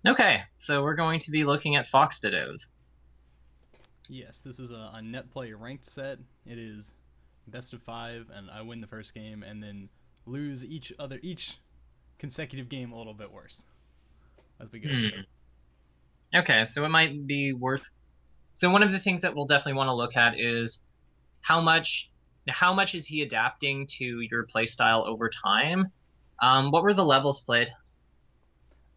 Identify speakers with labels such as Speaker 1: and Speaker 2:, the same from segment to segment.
Speaker 1: Okay, so we're going to be looking at Fox Dittos.
Speaker 2: Yes, this is a net play ranked set. It is best of five, and I win the first game, and then lose each consecutive game a little bit worse as we go through.
Speaker 1: Hmm. Okay, so it might be worth. So one of the things that we'll definitely want to look at is how much how much is he adapting to your playstyle over time? What were the levels played?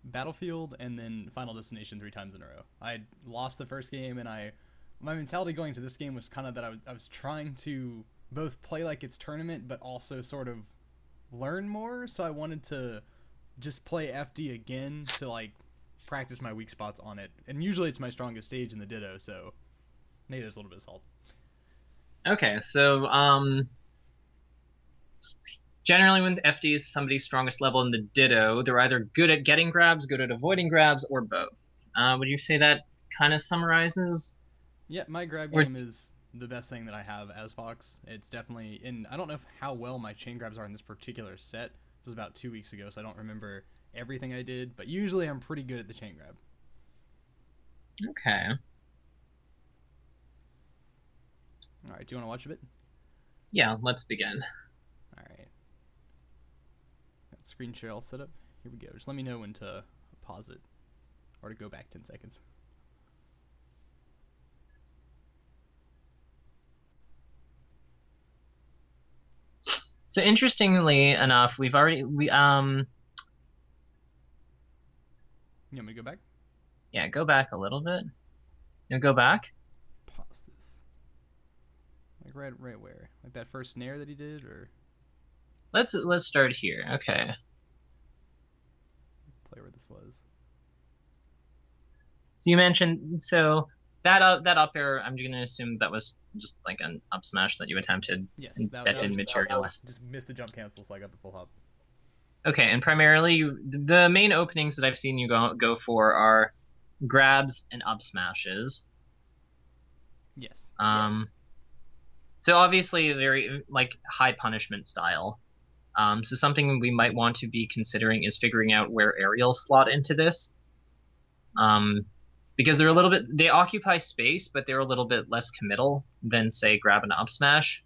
Speaker 2: Battlefield and then Final Destination three times in a row. I lost the first game, and my mentality going to this game was kind of that I was trying to both play like it's tournament, but also sort of learn more. So I wanted to just play FD again to like practice my weak spots on it. And usually it's my strongest stage in the Ditto, so maybe there's a little bit of salt.
Speaker 1: Okay, so generally when FD is somebody's strongest level in the Ditto, they're either good at getting grabs, good at avoiding grabs, or both. Would you say that kind of summarizes?
Speaker 2: Yeah, my grab
Speaker 1: Or
Speaker 2: game is the best thing that I have as Fox. It's definitely in. I don't know how well my chain grabs are in this particular set. This was about 2 weeks ago, so I don't remember everything I did. But usually I'm pretty good at the chain grab.
Speaker 1: okay,
Speaker 2: All right, do you want to watch a bit?
Speaker 1: yeah, let's begin.
Speaker 2: All right, got screen share all set up. Here we go. Just let me know when to pause it or to go back 10 seconds.
Speaker 1: So interestingly enough, we've already we
Speaker 2: You want me to go back?
Speaker 1: yeah, go back a little bit. You go back.
Speaker 2: Pause this. Like right where? Like that first snare that he did, or
Speaker 1: Let's start here. Okay.
Speaker 2: play where this was?
Speaker 1: So you mentioned that up air. I'm going to assume that was just like an up smash that you attempted
Speaker 2: Yes,
Speaker 1: and that
Speaker 2: that
Speaker 1: didn't
Speaker 2: was
Speaker 1: materialize.
Speaker 2: just missed the jump cancel, so I got the full hop.
Speaker 1: Okay, and primarily the main openings that I've seen you go for are grabs and up smashes.
Speaker 2: Yes.
Speaker 1: Yes. So obviously very like high punishment style. So something we might want to be considering is figuring out where aerials slot into this. Um, because they're a little bit they occupy space, but they're a little bit less committal than say grab and up smash.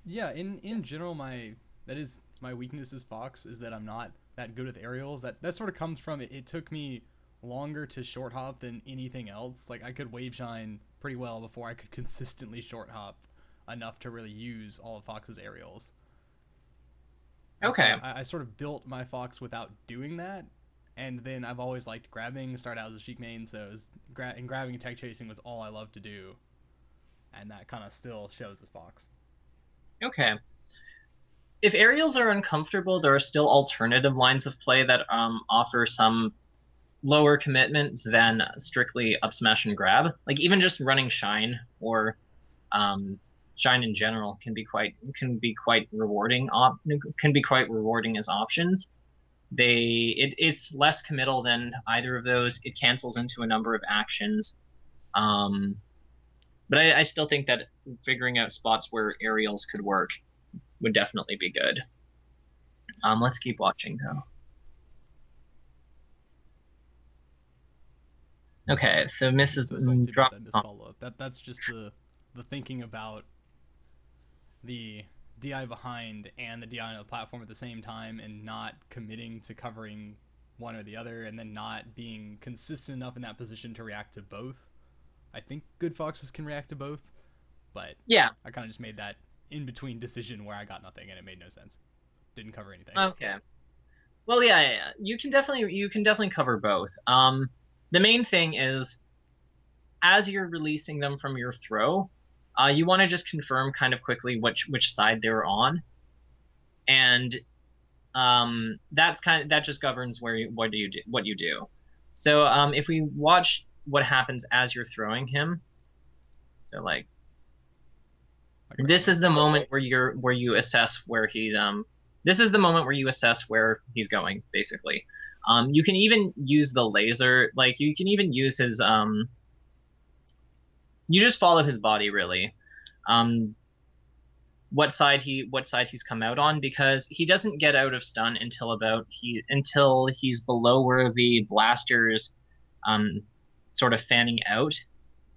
Speaker 2: Yeah, in general, my that is my weakness as Fox is that I'm not that good with aerials. That sort of comes from it took me longer to short hop than anything else. Like I could wave shine pretty well before I could consistently short hop enough to really use all of Fox's aerials. And so
Speaker 1: Okay.
Speaker 2: I sort of built my Fox without doing that. And then I've always liked grabbing, started out as a Sheik main, so it was and grabbing and tech chasing was all I loved to do. And that kind of still shows as Fox.
Speaker 1: Okay. If aerials are uncomfortable, there are still alternative lines of play that offer some lower commitment than strictly up smash and grab. Like even just running shine or um, shine in general can be quite rewarding can be quite rewarding as options. It's less committal than either of those. It cancels into a number of actions. Um, but I still think that figuring out spots where aerials could work would definitely be good. Let's keep watching though. Okay, so
Speaker 2: I'm
Speaker 1: Mrs.
Speaker 2: so salty about
Speaker 1: Drop.
Speaker 2: that missed follow up. That's just the thinking about the DI behind and the DI on the platform at the same time, and not committing to covering one or the other, and then not being consistent enough in that position to react to both. I think good foxes can react to both, but
Speaker 1: Yeah.
Speaker 2: I kind of just made that in between decision where I got nothing and it made no sense. Didn't cover anything.
Speaker 1: Okay. Well, yeah. You can definitely cover both. The main thing is as you're releasing them from your throw, you want to just confirm kind of quickly which side they're on, and that just governs what you do. So if we watch what happens as you're throwing him, so like
Speaker 2: Like right
Speaker 1: this
Speaker 2: here.
Speaker 1: is the moment where you assess where he's this is the moment where you assess where he's going basically. You can even use the laser, like you can even use his you just follow his body really. um what side he's come out on, because he doesn't get out of stun until he's below where the blasters um sort of fanning out.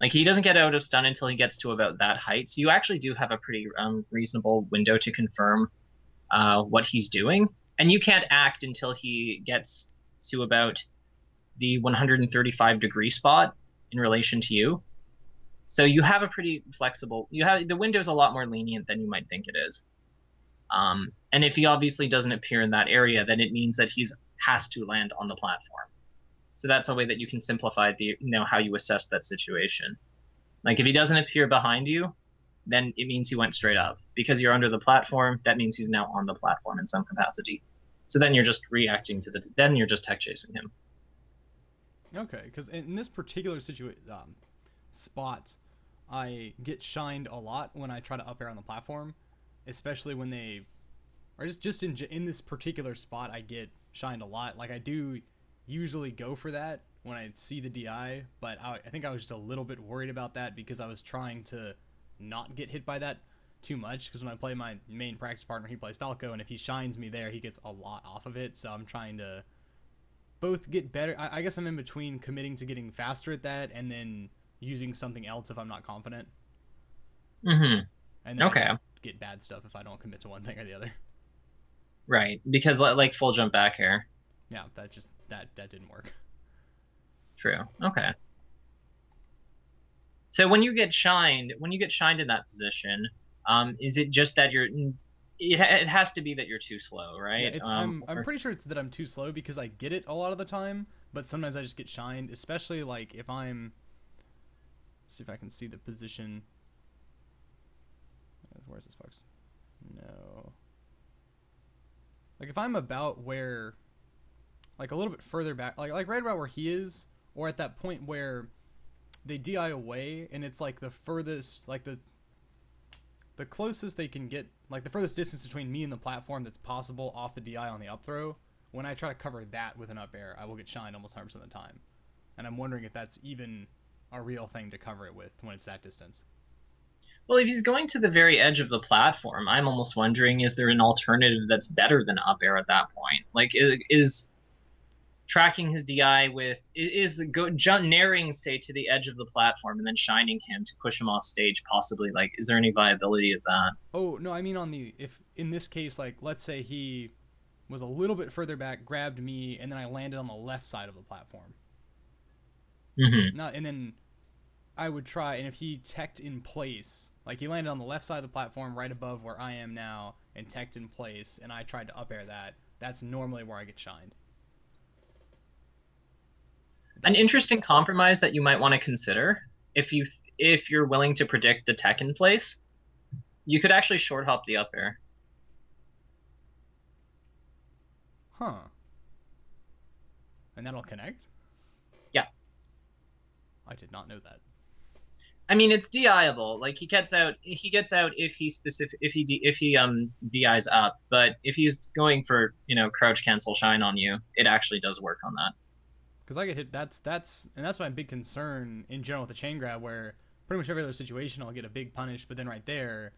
Speaker 1: Like he doesn't get out of stun until he gets to about that height. So you actually do have a pretty reasonable window to confirm what he's doing, and you can't act until he gets to about the 135-degree spot in relation to you. So you have a pretty flexible. You have the window's a lot more lenient than you might think it is. And if he obviously doesn't appear in that area, then it means that he's has to land on the platform. So that's a way that you can simplify how you assess that situation. Like if he doesn't appear behind you, then it means he went straight up. Because you're under the platform, that means he's now on the platform in some capacity. So then you're just reacting to then you're just tech chasing him.
Speaker 2: Okay, because in this particular spot, I get shined a lot when I try to up air on the platform, especially when they, or just in this particular spot, I get shined a lot. Like I do usually go for that when I see the DI, but I think I was just a little bit worried about that because I was trying to not get hit by that too much, because when I play my main practice partner, he plays Falco, and if he shines me there, he gets a lot off of it, so I'm trying to both get better. I guess I'm in between committing to getting faster at that and then using something else if I'm not confident.
Speaker 1: Mm-hmm.
Speaker 2: And then
Speaker 1: okay.
Speaker 2: I just get bad stuff if I don't commit to one thing or the other.
Speaker 1: Right, because like full jump back here.
Speaker 2: Yeah, that didn't work.
Speaker 1: True. Okay. So when you get shined in that position, is it just that it has to be that you're too slow, right?
Speaker 2: Yeah, I'm pretty sure it's that I'm too slow because I get it a lot of the time, but sometimes I just get shined, especially like if I'm, let's see if I can see the position. Where's this, folks? No. Like if I'm about where, like a little bit further back, like right about where he is, or at that point where they DI away and it's like the furthest, like the closest they can get, like the furthest distance between me and the platform that's possible off the DI on the up throw. When I try to cover that with an up air, I will get shined almost 100% of the time. And I'm wondering if that's even a real thing to cover it with when it's that distance.
Speaker 1: Well, if he's going to the very edge of the platform, I'm almost wondering, is there an alternative that's better than up air at that point? Like, is tracking his DI with narrowing, say, to the edge of the platform and then shining him to push him off stage, possibly? Like, is there any viability of that?
Speaker 2: Oh no, I mean if in this case, like let's say he was a little bit further back, grabbed me, and then I landed on the left side of the platform.
Speaker 1: Mm-hmm.
Speaker 2: And then I would try, and if he teched in place, like he landed on the left side of the platform right above where I am now and teched in place, and I tried to up air that, that's normally where I get shined.
Speaker 1: An interesting compromise that you might want to consider, if you're willing to predict the tech in place, you could actually short hop the up air.
Speaker 2: Huh. And that'll connect?
Speaker 1: Yeah.
Speaker 2: I did not know that.
Speaker 1: I mean, it's DIable. Like he gets out if he DIs up, but if he's going for, crouch cancel shine on you, it actually does work on that.
Speaker 2: Because I get hit. That's my big concern in general with the chain grab, where pretty much every other situation I'll get a big punish, but then right there,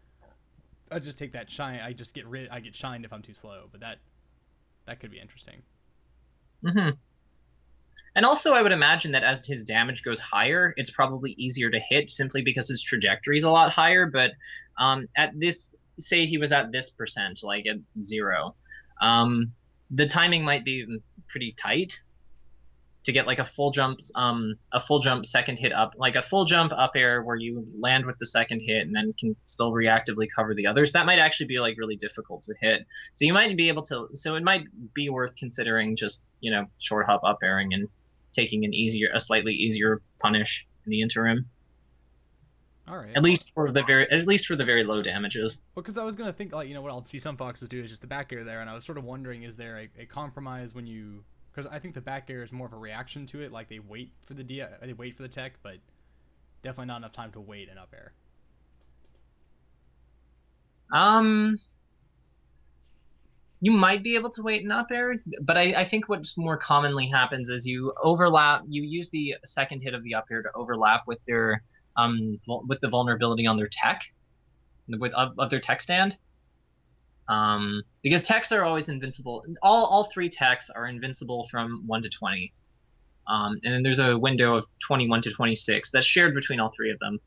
Speaker 2: I just take that shine. I get shined if I'm too slow. But that could be interesting.
Speaker 1: Mm-hmm. And also, I would imagine that as his damage goes higher, it's probably easier to hit simply because his trajectory is a lot higher. But at this, say he was at this percent, like at 0, the timing might be pretty tight to get like a full jump second hit up, like a full jump up air where you land with the second hit and then can still reactively cover the others. That might actually be like really difficult to hit. So you might be able to, so it might be worth considering just, short hop up airing and taking a slightly easier punish in the interim.
Speaker 2: All right.
Speaker 1: At least for the very low damages.
Speaker 2: Well, because I was gonna think, like, what I'll see some foxes do is just the back air there, and I was sort of wondering, is there a compromise when you? Because I think the back air is more of a reaction to it, like they wait for the tech, but definitely not enough time to wait and up air.
Speaker 1: You might be able to wait and up air, but I think what more commonly happens is you use the second hit of the up air to overlap with their with the vulnerability on their tech. of their tech stand. Because techs are always invincible. All three techs are invincible from 1 to 20. And then there's a window of 21 to 26 that's shared between all three of them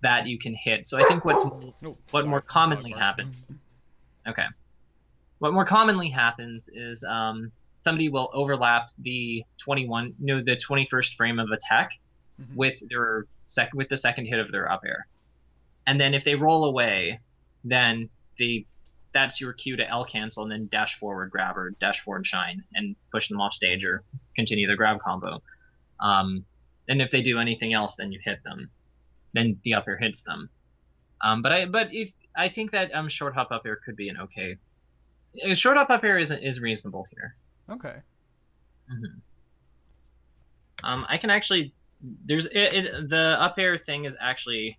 Speaker 1: that you can hit. So I think what more commonly happens. Okay. What more commonly happens is somebody will overlap the 21st frame of attack with the second hit of their up air. And then if they roll away, then that's your cue to L cancel and then dash forward grab or dash forward shine and push them off stage or continue the grab combo. And if they do anything else, then you hit them. Then the up air hits them. But I think that short hop up air could be an okay. Short hop air is reasonable here.
Speaker 2: Okay.
Speaker 1: I can actually the up air thing is actually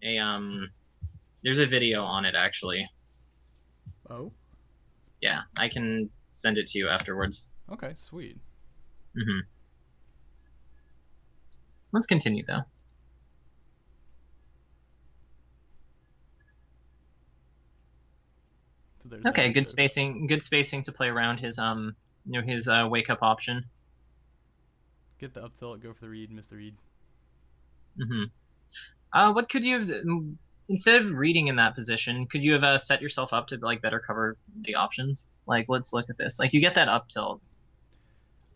Speaker 1: there's a video on it actually.
Speaker 2: Oh.
Speaker 1: Yeah, I can send it to you afterwards.
Speaker 2: Okay, sweet.
Speaker 1: Let's continue though.
Speaker 2: So
Speaker 1: okay, good spacing to play around his his wake up option.
Speaker 2: Get the up tilt, go for the read, miss the read.
Speaker 1: What could you have, instead of reading in that position, could you have set yourself up to like better cover the options? Like, let's look at this. Like, you get that up tilt,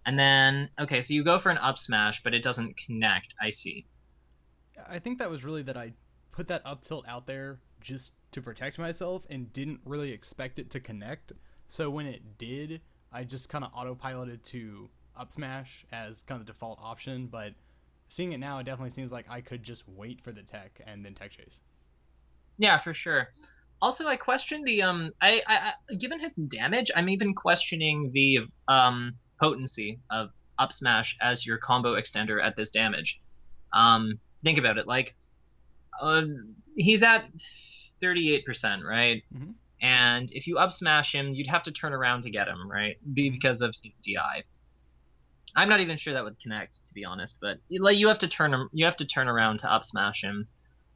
Speaker 1: and then okay, so you go for an up smash, but it doesn't connect. I see.
Speaker 2: I think that was really that I put that up tilt out there just to protect myself and didn't really expect it to connect. So when it did, I just kind of autopiloted to up smash as kind of the default option. But seeing it now, it definitely seems like I could just wait for the tech and then tech chase.
Speaker 1: Yeah, for sure. Also, I question the I given his damage, I'm even questioning the potency of up smash as your combo extender at this damage. Think about it, like he's at 38%, right? And if you up smash him, you'd have to turn around to get him, right? Because of his DI. I'm not even sure that would connect, to be honest, but like you have to turn around to up smash him.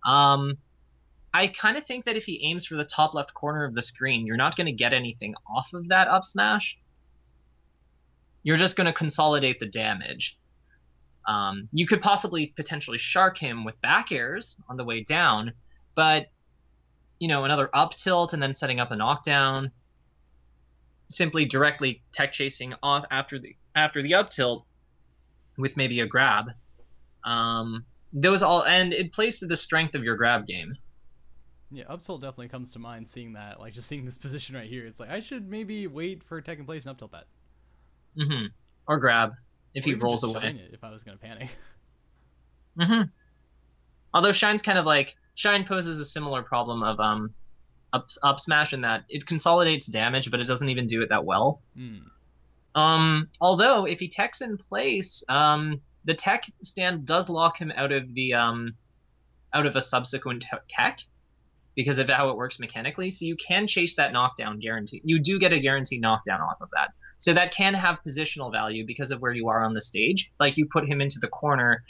Speaker 1: I kind of think that if he aims for the top left corner of the screen, you're not going to get anything off of that up smash. You're just going to consolidate the damage. You could potentially shark him with back airs on the way down, but another up tilt and then setting up a knockdown, simply directly tech chasing off after the up tilt with maybe a grab. Those all, and it plays to the strength of your grab game.
Speaker 2: Yeah, up tilt definitely comes to mind. Seeing that, like just seeing this position right here, it's like I should maybe wait for tech in place and up tilt that.
Speaker 1: Or grab if he rolls
Speaker 2: just
Speaker 1: away.
Speaker 2: Shine it if I was gonna panic.
Speaker 1: Although Shine poses a similar problem of up smash in that it consolidates damage, but it doesn't even do it that well. Although if he techs in place, the tech stand does lock him out of a subsequent tech because of how it works mechanically. So you can chase that knockdown guarantee. You do get a guaranteed knockdown off of that. So that can have positional value because of where you are on the stage. Like you put him into the corner,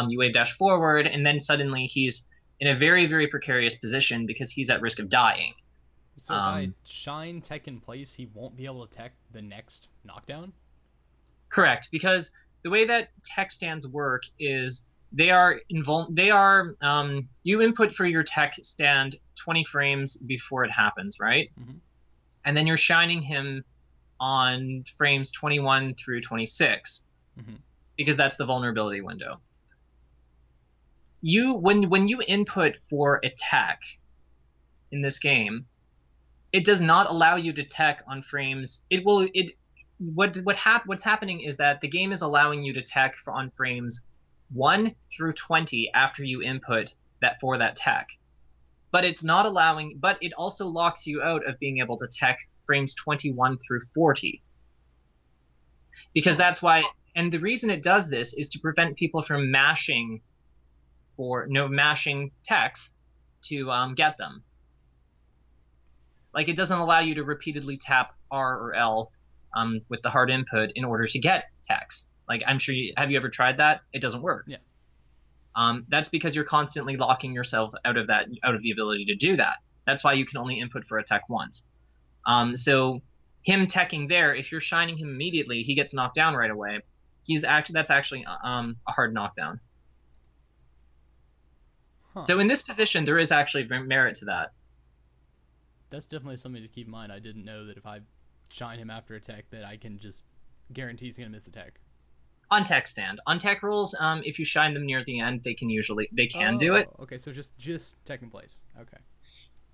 Speaker 1: you wave dash forward, and then suddenly he's in a very, very precarious position because he's at risk of dying.
Speaker 2: So if I shine tech in place, he won't be able to tech the next knockdown?
Speaker 1: Correct, because the way that tech stands work is you input for your tech stand 20 frames before it happens, right? And then you're shining him on frames 21 through 26 because that's the vulnerability window. When you input for attack in this game, it does not allow you to tech on frames. What's happening is that the game is allowing you to tech on frames 1 through 20 after you input that for that tech. But it's not allowing, but it also locks you out of being able to tech frames 21 through 40. Because that's why, and the reason it does this is to prevent people from mashing techs to get them. Like it doesn't allow you to repeatedly tap R or L with the hard input in order to get techs. Like I'm sure have you ever tried that? It doesn't work.
Speaker 2: Yeah.
Speaker 1: That's because you're constantly locking yourself out of the ability to do that. That's why you can only input for a tech once. So him teching there, if you're shining him immediately, he gets knocked down right away. That's actually a hard knockdown.
Speaker 2: Huh.
Speaker 1: So in this position, there is actually merit to that.
Speaker 2: That's definitely something to keep in mind. I didn't know that if I shine him after a tech that I can just guarantee he's gonna miss the tech.
Speaker 1: On tech stand. On tech rolls, if you shine them near the end, they can do it.
Speaker 2: Okay, so just tech in place. Okay.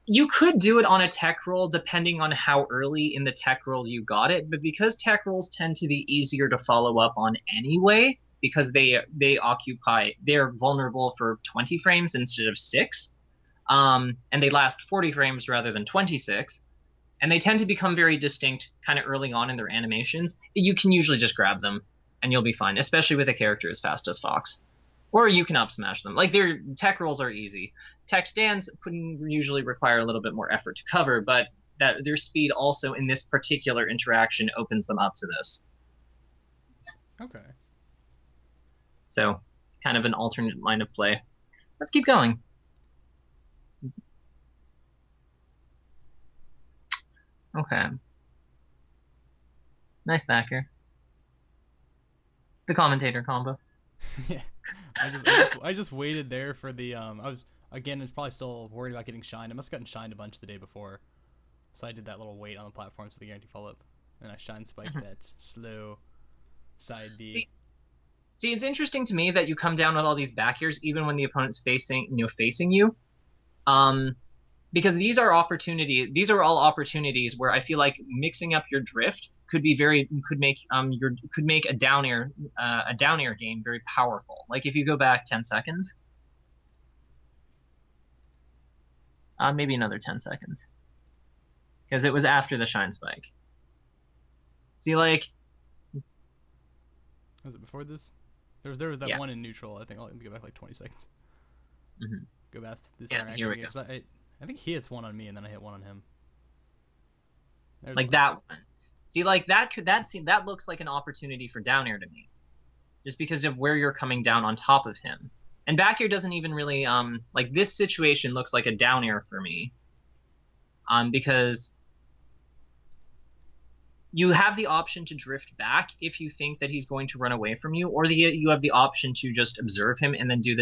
Speaker 1: You could do it on a tech roll depending on how early in the tech roll you got it, but because tech rolls tend to be easier to follow up on anyway, because they're vulnerable for 20 frames instead of 6, and they last 40 frames rather than 26, and they tend to become very distinct kind of early on in their animations, you can usually just grab them and you'll be fine, especially with a character as fast as Fox. Or you can up smash them. Like, their tech rolls are easy. Tech stands usually require a little bit more effort to cover, but that their speed also in this particular interaction opens them up to this.
Speaker 2: Okay.
Speaker 1: So, kind of an alternate line of play. Let's keep going. Okay. Nice backer. The commentator combo.
Speaker 2: Yeah. I just waited there for the I was it's probably still worried about getting shined. I must have gotten shined a bunch the day before, so I did that little wait on the platform so the guarantee follow up, and I shine spiked that slow side B.
Speaker 1: See, it's interesting to me that you come down with all these back airs even when the opponent's facing you, because these are all opportunities where I feel like mixing up your drift could make a down air game very powerful. Like if you go back 10 seconds, maybe another 10 seconds, because it was after the shine spike. See, like,
Speaker 2: was it before this? There was that one in neutral. I think I'll go back like 20 seconds.
Speaker 1: Mm-hmm.
Speaker 2: Go past this
Speaker 1: interaction. Here we go.
Speaker 2: I think he hits one on me and then I hit one on him.
Speaker 1: There's like one. That one. See, like that looks like an opportunity for down air to me, just because of where you're coming down on top of him. And back air doesn't even really like this situation looks like a down air for me, because you have the option to drift back if you think that he's going to run away from you, or you have the option to just observe him and then do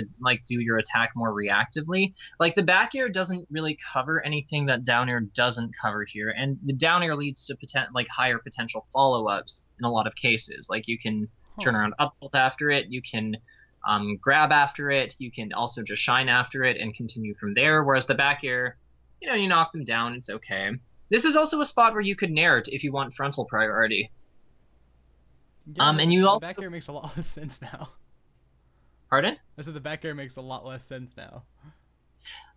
Speaker 1: your attack more reactively. Like the back air doesn't really cover anything that down air doesn't cover here, and the down air leads to higher potential follow-ups in a lot of cases. Like you can turn around up tilt after it, you can grab after it, you can also just shine after it and continue from there. Whereas the back air, you knock them down, it's okay. This is also a spot where you could nair it if you want frontal priority.
Speaker 2: Yeah, and the back air makes a lot less sense now.
Speaker 1: Pardon?
Speaker 2: I said the back air makes a lot less sense now.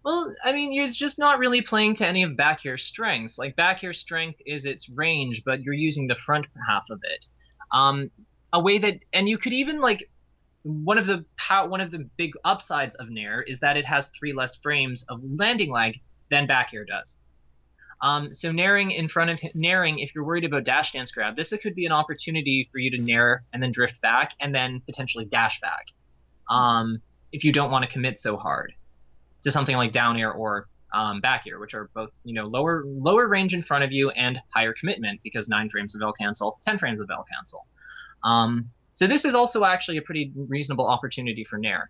Speaker 1: Well, I mean, you're just not really playing to any of back air strengths. Like, back air strength is its range, but you're using the front half of it. And you could even, like, one of the big upsides of nair is that it has 3 less frames of landing lag than back air does. So nairing, if you're worried about dash dance grab, this could be an opportunity for you to nair and then drift back and then potentially dash back. If you don't want to commit so hard to something like down air or back air, which are both lower range in front of you and higher commitment, because 9 frames of L cancel, 10 frames of L cancel. So this is also actually a pretty reasonable opportunity for nair.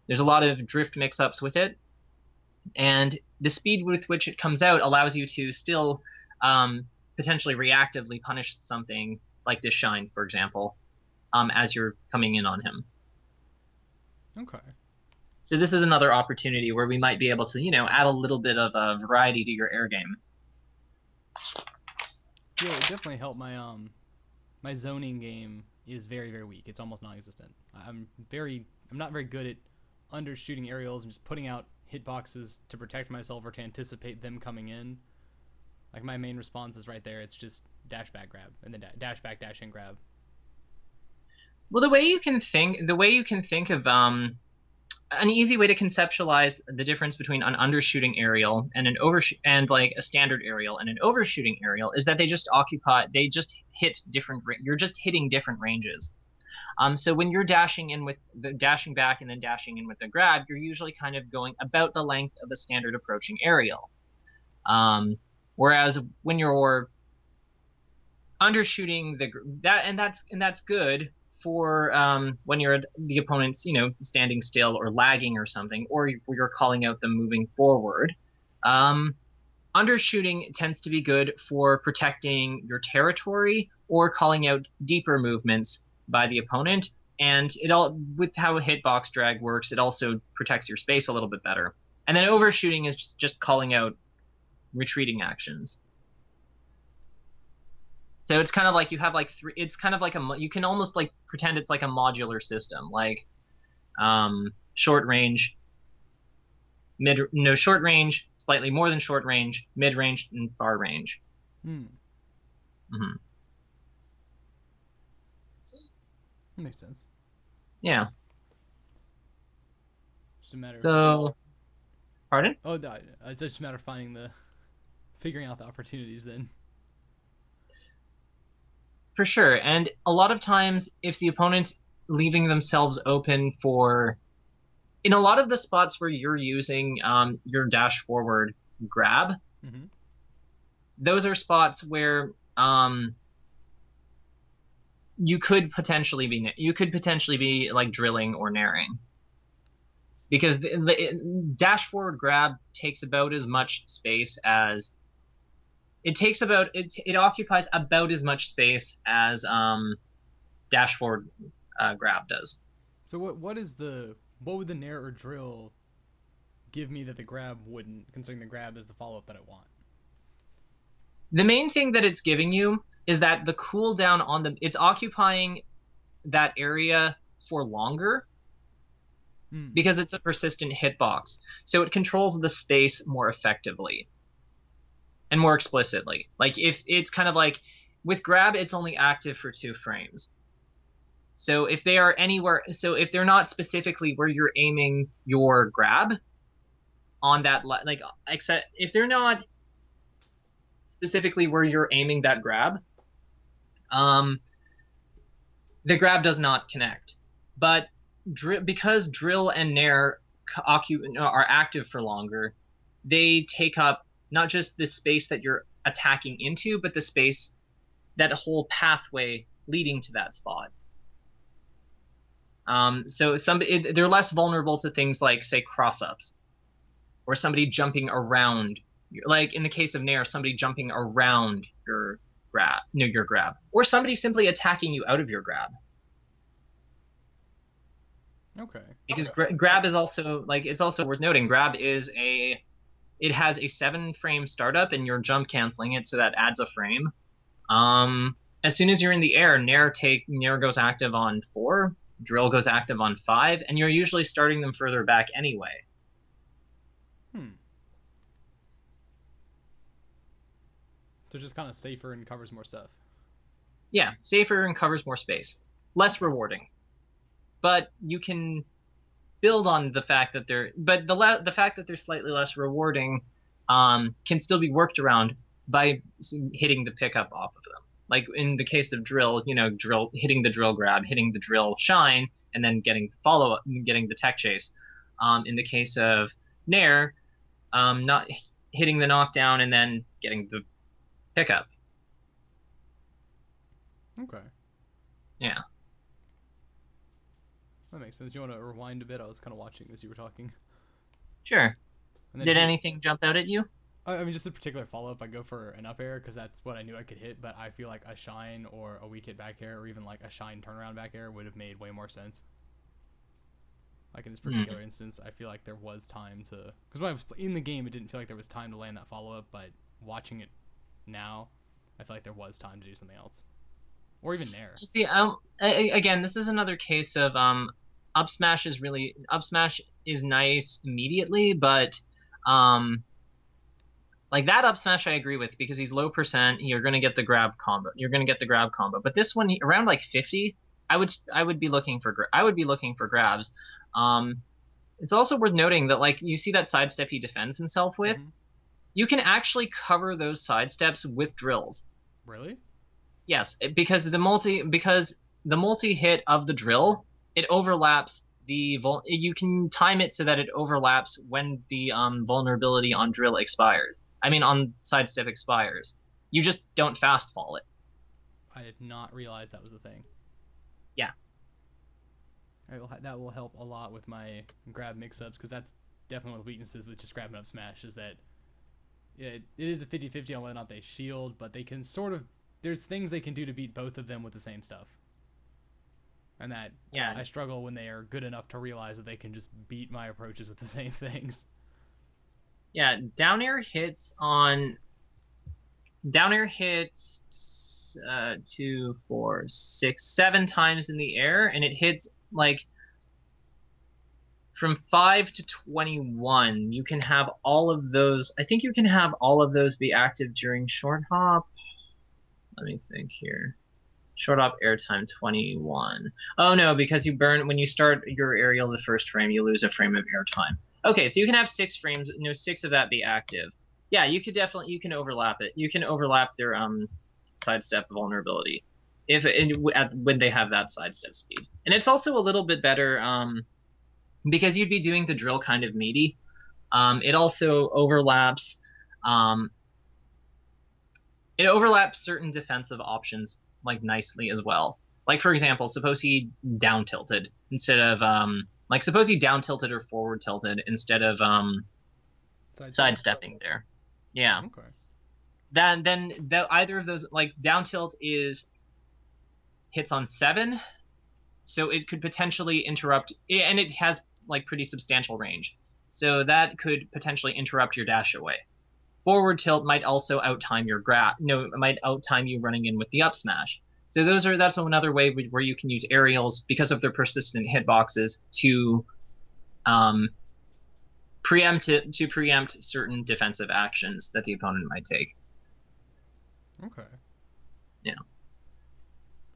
Speaker 1: There's a lot of drift mix-ups with it, and the speed with which it comes out allows you to still potentially reactively punish something like this shine, for example, as you're coming in on him.
Speaker 2: Okay.
Speaker 1: So this is another opportunity where we might be able to, add a little bit of variety to your air game.
Speaker 2: Yeah, it definitely helped my my zoning game is very, very weak. It's almost non-existent. I'm not very good at undershooting aerials and just putting out hitboxes to protect myself or to anticipate them coming in. Like, my main response is right there. It's just dash back grab and then dash back dash in grab.
Speaker 1: Well, the way you can think of an easy way to conceptualize the difference between an undershooting aerial and like a standard aerial and an overshooting aerial is that you're just hitting different ranges. So when you're dashing back and then dashing in with the grab, you're usually kind of going about the length of a standard approaching aerial. Whereas when you're undershooting that's good for when you're the opponent's standing still or lagging or something, or you're calling out them moving forward. Undershooting tends to be good for protecting your territory or calling out deeper movements by the opponent. And it all, with how hitbox drag works, it also protects your space a little bit better. And then overshooting is just calling out retreating actions. So it's kind of like you have like three. It's kind of like you can almost like pretend it's like a modular system, like short range, short range, slightly more than short range, mid range, and far range.
Speaker 2: Mm-hmm. That makes sense.
Speaker 1: Yeah.
Speaker 2: Just a matter.
Speaker 1: So, pardon?
Speaker 2: Oh, it's just a matter of figuring out the opportunities then.
Speaker 1: For sure, and a lot of times, if the opponent's leaving themselves open for, in a lot of the spots where you're using your dash forward grab,
Speaker 2: mm-hmm.
Speaker 1: those are spots where you could potentially be like drilling or naring, because the dash forward grab takes about as much space as it occupies about as much space as dash forward grab does.
Speaker 2: So what would the nair or drill give me that the grab wouldn't, considering the grab is the follow-up that I want?
Speaker 1: The main thing that it's giving you is that the cooldown it's occupying that area for longer because it's a persistent hitbox. So it controls the space more effectively and more explicitly. Like if it's kind of like with grab, it's only active for 2 frames. So if they are anywhere, so if they're not specifically where you're aiming your grab on that, like, except if they're not specifically where you're aiming that grab, the grab does not connect. But because drill and nair are active for longer, they take up not just the space that you're attacking into, but the space, that whole pathway leading to that spot. So they're less vulnerable to things like, say, cross-ups, or somebody jumping around. Like in the case of nair, somebody jumping around your grab, or somebody simply attacking you out of your grab.
Speaker 2: Okay.
Speaker 1: Because grab is also, like, it's also worth noting, grab is it has a 7-frame startup, and you're jump canceling it, so that adds a frame. As soon as you're in the air, nair goes active on 4, drill goes active on 5, and you're usually starting them further back anyway.
Speaker 2: So just kind of safer and covers more stuff.
Speaker 1: Yeah, safer and covers more space. Less rewarding. But you can build on the fact that the fact that they're slightly less rewarding can still be worked around by hitting the pickup off of them. Like in the case of drill, hitting the drill grab, hitting the drill shine, and then getting the follow-up, getting the tech chase. In the case of nair, not hitting the knockdown and then getting the pickup.
Speaker 2: Okay.
Speaker 1: Yeah.
Speaker 2: That makes sense. You want to rewind a bit? I was kind of watching as you were talking.
Speaker 1: Sure. Did anything jump out at you?
Speaker 2: I mean, just a particular follow-up, I go for an up air because that's what I knew I could hit, but I feel like a shine or a weak hit back air, or even like a shine turnaround back air would have made way more sense. Like in this particular instance, I feel like there was time to... Because when I was in the game, it didn't feel like there was time to land that follow-up, but watching it now, I feel like there was time to do something else. Or even nair.
Speaker 1: See, again, this is another case of up smash is nice immediately, but like that up smash I agree with, because he's low percent, you're gonna get the grab combo. But this one around like 50, I would be looking for grabs. It's also worth noting that, like, you see that sidestep he defends himself with. Mm-hmm. You can actually cover those sidesteps with drills.
Speaker 2: Really?
Speaker 1: Yes, because the multi hit of the drill, it overlaps you can time it so that it overlaps when the vulnerability on drill expired. I mean, on sidestep expires. You just don't fast fall it.
Speaker 2: I did not realize that was a thing.
Speaker 1: Yeah.
Speaker 2: That will help a lot with my grab mix-ups, because that's definitely one of the weaknesses with just grabbing up smash, is that it is a 50-50 on whether or not they shield, but they can sort of, there's things they can do to beat both of them with the same stuff. And that,
Speaker 1: Yeah.
Speaker 2: I struggle when they are good enough to realize that they can just beat my approaches with the same things.
Speaker 1: Yeah, down air hits 2, 4, 6, 7 times in the air, and it hits like from 5 to 21. You can have all of those. I think you can have all of those be active during short hop. Let me think here. Short hop airtime 21. Oh no, because you burn when you start your aerial the first frame, you lose a frame of airtime. Okay, so you can have 6 frames, 6 of that be active. Yeah, you can overlap it. You can overlap their sidestep vulnerability when they have that sidestep speed. And it's also a little bit better because you'd be doing the drill kind of meaty. It also overlaps certain defensive options like nicely as well. Like for example, suppose he down tilted instead of suppose he down tilted or forward tilted instead of sidestepping there. Yeah.
Speaker 2: Okay.
Speaker 1: Then either of those, like down tilt hits on 7, so it could potentially interrupt, and it has like pretty substantial range, so that could potentially interrupt your dash away. Forward tilt might also outtime your it might outtime you running in with the up smash. So that's another way where you can use aerials because of their persistent hitboxes to preempt certain defensive actions that the opponent might take.
Speaker 2: Okay.
Speaker 1: Yeah.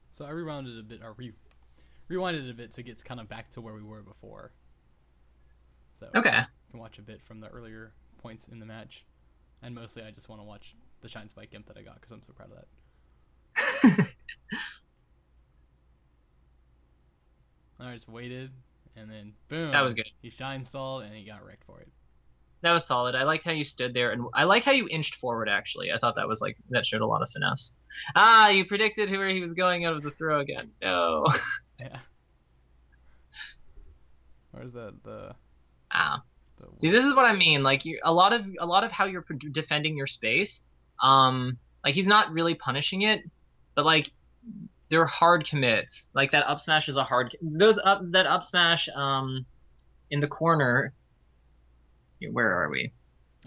Speaker 2: So I rewinded a bit, rewinded a bit to get kind of back to where we were before. So
Speaker 1: okay.
Speaker 2: I can watch a bit from the earlier points in the match, and mostly I just want to watch the Shine Spike Imp that I got because I'm so proud of that. I just waited, and then boom,
Speaker 1: that was good.
Speaker 2: He shine stalled, and he got wrecked for it.
Speaker 1: That was solid. I liked how you stood there, and I like how you inched forward, actually. I thought that showed a lot of finesse. You predicted where he was going out of the throw again. No.
Speaker 2: Yeah. Where's the
Speaker 1: See, this is what I mean. Like, a lot of how you're defending your space, like he's not really punishing it, but like they're hard commits. Like that up smash is a hard. That up smash in the corner. Where are we?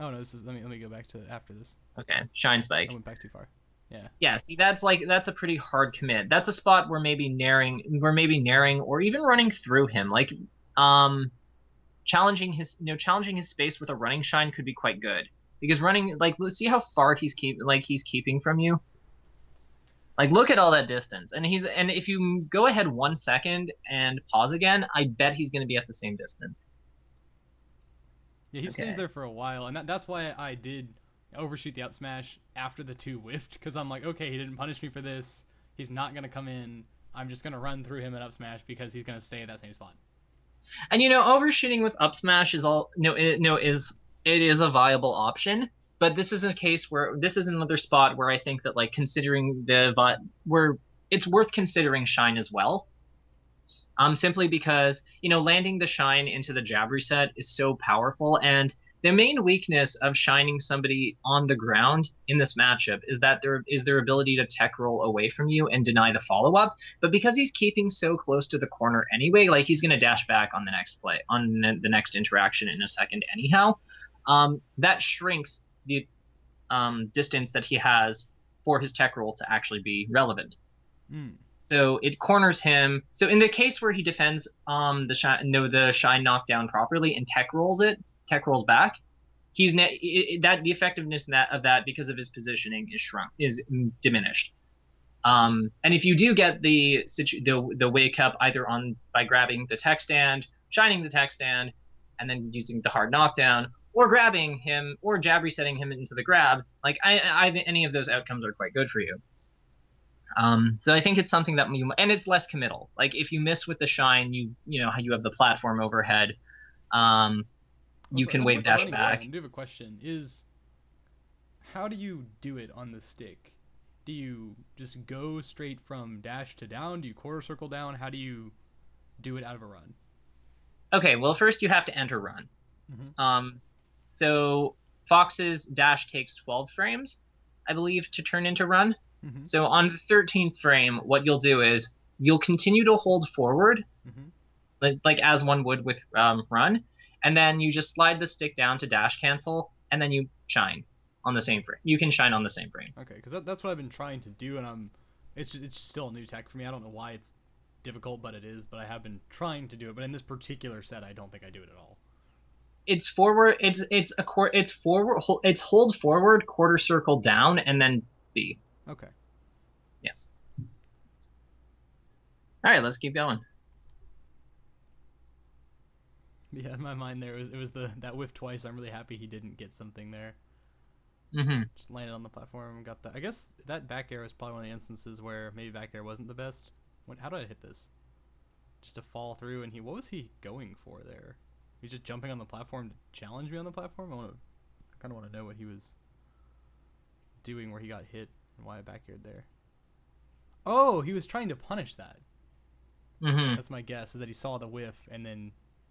Speaker 2: Oh no, this is let me go back to after this.
Speaker 1: Okay, Shine Spike.
Speaker 2: I went back too far. Yeah.
Speaker 1: Yeah, see that's a pretty hard commit. That's a spot where maybe naring or even running through him. Like challenging his space with a running shine could be quite good. Because running, like, see how far he's keeping from you? Like, look at all that distance. And if you go ahead 1 second and pause again, I bet he's going to be at the same distance.
Speaker 2: Yeah, he stays there for a while, and that's why I did overshoot the up smash after the 2 whiffed, because I'm like, okay, he didn't punish me for this. He's not going to come in. I'm just going to run through him and up smash because he's going to stay at that same spot.
Speaker 1: And overshooting with up smash is a viable option, but this is another spot where I think that, like, considering where it's worth considering shine as well. Simply because, landing the shine into the jab reset is so powerful, and the main weakness of shining somebody on the ground in this matchup is that their ability to tech roll away from you and deny the follow-up. But because he's keeping so close to the corner anyway, like, he's going to dash back on the next play, on the next interaction in a second anyhow, that shrinks the distance that he has for his tech roll to actually be relevant. So it corners him. So in the case where he defends the shine knockdown properly and tech rolls back, the effectiveness of that because of his positioning is diminished. And if you do get the wake up either by grabbing the tech stand, shining the tech stand, and then using the hard knockdown, or grabbing him or jab resetting him into the grab, like any of those outcomes are quite good for you. So I think it's something that and it's less committal. Like, if you miss with the shine, you know how you have the platform overhead. You can wave dash back.
Speaker 2: I do have a question. how do you do it on the stick? Do you just go straight from dash to down? Do you quarter circle down? How do you do it out of a run?
Speaker 1: Okay, well, first you have to enter run.
Speaker 2: Mm-hmm.
Speaker 1: So Fox's dash takes 12 frames, I believe, to turn into run.
Speaker 2: Mm-hmm.
Speaker 1: So on the 13th frame, what you'll do is you'll continue to hold forward, like as one would with run, and then you just slide the stick down to dash cancel, and then you shine on the same frame. You can shine on the same frame.
Speaker 2: Okay, because that's what I've been trying to do, and it's still a new tech for me. I don't know why it's difficult, but it is. But I have been trying to do it. But in this particular set, I don't think I do it at all.
Speaker 1: It's forward. It's forward. It's hold forward, quarter circle down, and then B.
Speaker 2: Okay.
Speaker 1: Yes. All right, let's keep going.
Speaker 2: Yeah, in my mind there it was that whiff twice. I'm really happy he didn't get something there.
Speaker 1: Mm-hmm.
Speaker 2: Just landed on the platform, got that. I guess that back air was probably one of the instances where maybe back air wasn't the best. How did I hit this? Just to fall through, and what was he going for there? He's just jumping on the platform to challenge me on the platform. I kind of want to know what he was doing where he got hit and why I back aired there. Oh, he was trying to punish that.
Speaker 1: Mm-hmm.
Speaker 2: That's my guess, is that he saw the whiff and then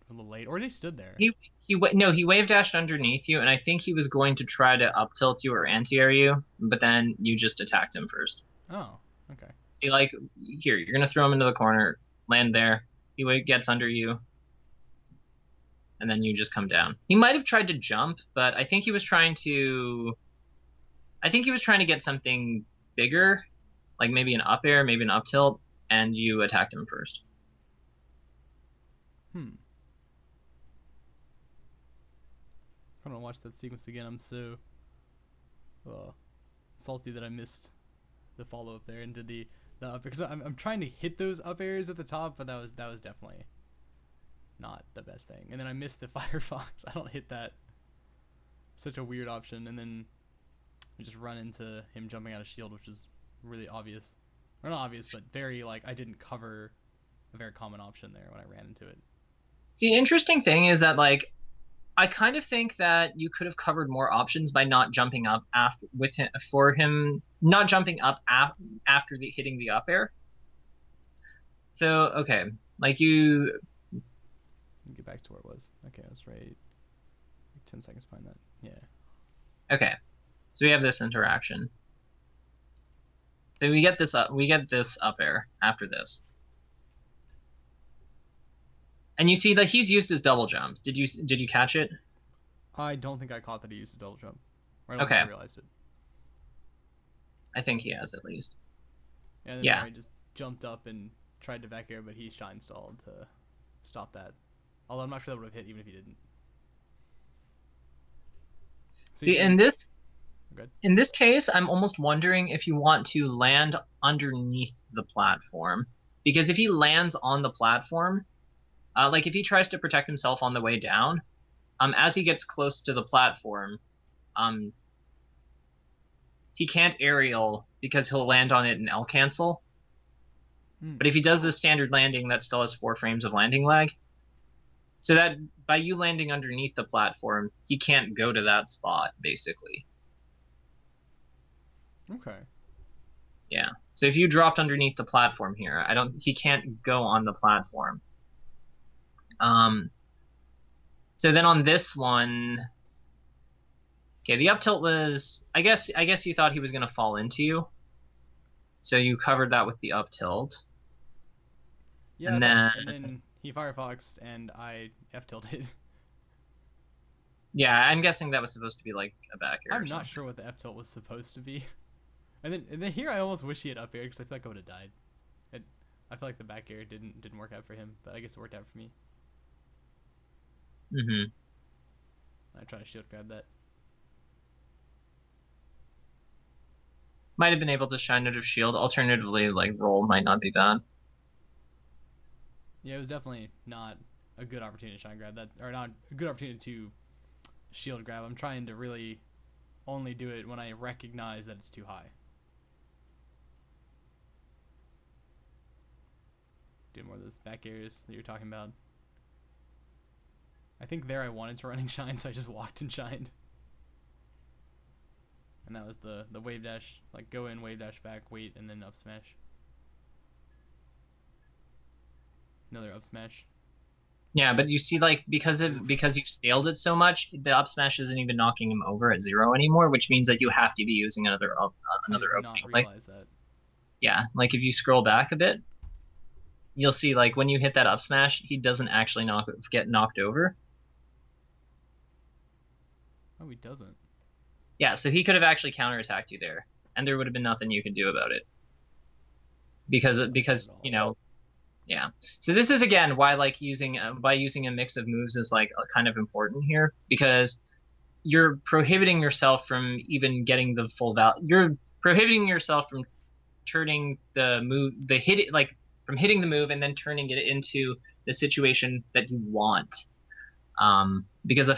Speaker 2: a little late, or he stood there.
Speaker 1: He wave dashed underneath you, and I think he was going to try to up tilt you or anti-air you, but then you just attacked him first.
Speaker 2: Oh, okay.
Speaker 1: See, like, here, you're gonna throw him into the corner, land there. He gets under you, and then you just come down. He might have tried to jump, but I think he was trying to. I think he was trying to get something bigger, like maybe an up air, maybe an up tilt, and you attacked him first.
Speaker 2: I don't want to watch that sequence again. I'm so salty that I missed the follow up there and did the up, because I'm trying to hit those up airs at the top, but that was definitely not the best thing. And then I missed the Firefox. I don't hit that. Such a weird option. And then we just run into him jumping out of shield, which is really obvious. Or not obvious, but very, like, I didn't cover a very common option there when I ran into it.
Speaker 1: See, the interesting thing is that, like, I kind of think that you could have covered more options by not jumping up not jumping up after hitting the up air. So, okay, like you
Speaker 2: get back to where it was. Okay, I was right 10 seconds behind that. Yeah.
Speaker 1: Okay, so we have this interaction. So we get this up air after this. And you see that he's used his double jump. Did you catch it?
Speaker 2: I don't think I caught that he used a double jump. Or I don't
Speaker 1: okay.
Speaker 2: think I realized it.
Speaker 1: I think he has at least.
Speaker 2: And then I just jumped up and tried to back air, but he shine stalled to stop that. Although I'm not sure that would have hit even if he didn't. So
Speaker 1: see, in this case, I'm almost wondering if you want to land underneath the platform. Because if he lands on the platform, like if he tries to protect himself on the way down, as he gets close to the platform, he can't aerial because he'll land on it and L cancel. But if he does the standard landing, that still has 4 frames of landing lag. So that by you landing underneath the platform, he can't go to that spot, basically.
Speaker 2: Okay.
Speaker 1: Yeah. So if you dropped underneath the platform here, he can't go on the platform. So then on this one, okay, the up tilt was, I guess you thought he was going to fall into you. So you covered that with the up tilt.
Speaker 2: Yeah, and then he Firefoxed and I F tilted.
Speaker 1: Yeah, I'm guessing that was supposed to be like a back air.
Speaker 2: I'm not sure what the F tilt was supposed to be. And then here I almost wish he had up air because I feel like I would have died. I feel like the back air didn't work out for him, but I guess it worked out for me.
Speaker 1: Mm-hmm.
Speaker 2: I try to shield grab that.
Speaker 1: Might have been able to shine out of shield. Alternatively, like roll might not be bad.
Speaker 2: Yeah, it was definitely not a good opportunity to shine grab that, or not a good opportunity to shield grab. I'm trying to really only do it when I recognize that it's too high. Do more of those back airs that you're talking about. I think there I wanted to running shine, so I just walked and shined. And that was the wave dash, like go in, wave dash back, wait, and then up smash. Another up smash.
Speaker 1: Yeah, but you see, like,
Speaker 2: Oof.
Speaker 1: because you've scaled it so much, the up smash isn't even knocking him over at 0 anymore, which means that you have to be using
Speaker 2: I
Speaker 1: another
Speaker 2: did not
Speaker 1: opening. Like,
Speaker 2: realize that.
Speaker 1: yeah, like if you scroll back a bit, you'll see like when you hit that up smash, he doesn't actually get knocked over.
Speaker 2: Oh, he doesn't.
Speaker 1: Yeah, so he could have actually counterattacked you there, and there would have been nothing you could do about it
Speaker 2: Not at
Speaker 1: you
Speaker 2: all.
Speaker 1: know, yeah. So this is again why like using by using a mix of moves is like kind of important here because you're prohibiting yourself from even getting the full value. You're prohibiting yourself from turning the move, the hit it like from hitting the move and then turning it into the situation that you want. Because of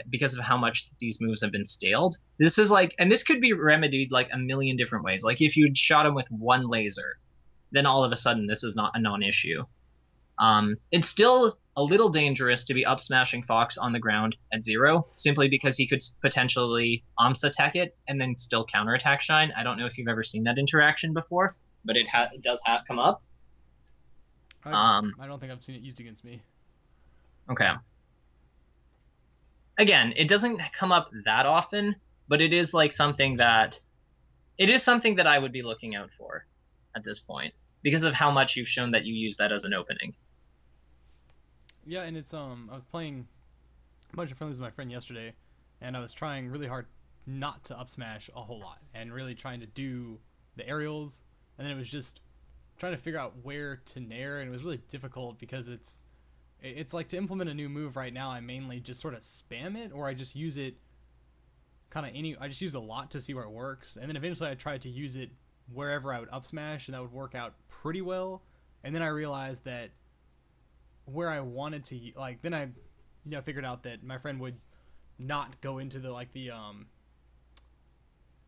Speaker 1: because of how much these moves have been scaled. This is like, and this could be remedied like a million different ways. Like if you'd shot him with one laser, then all of a sudden this is not a non-issue. It's still a little dangerous to be up smashing Fox on the ground at 0, simply because he could potentially Amsa tech it and then still counterattack Shine. I don't know if you've ever seen that interaction before, but it does come up.
Speaker 2: I
Speaker 1: Um,
Speaker 2: I don't think I've seen it used against me.
Speaker 1: okay. Again, it doesn't come up that often, but it is like something that I would be looking out for at this point because of how much you've shown that you use that as an opening.
Speaker 2: Yeah, and it's I was playing a bunch of friendlies with my friend yesterday, and I was trying really hard not to up smash a whole lot, and really trying to do the aerials, and then it was just trying to figure out where to nair, and it was really difficult because it's like to implement a new move right now. I mainly just sort of spam it, or I just use it I just used a lot to see where it works, and then eventually I tried to use it wherever I would up smash, and that would work out pretty well. And then I realized that where I wanted to like, then I figured out that my friend would not go into the he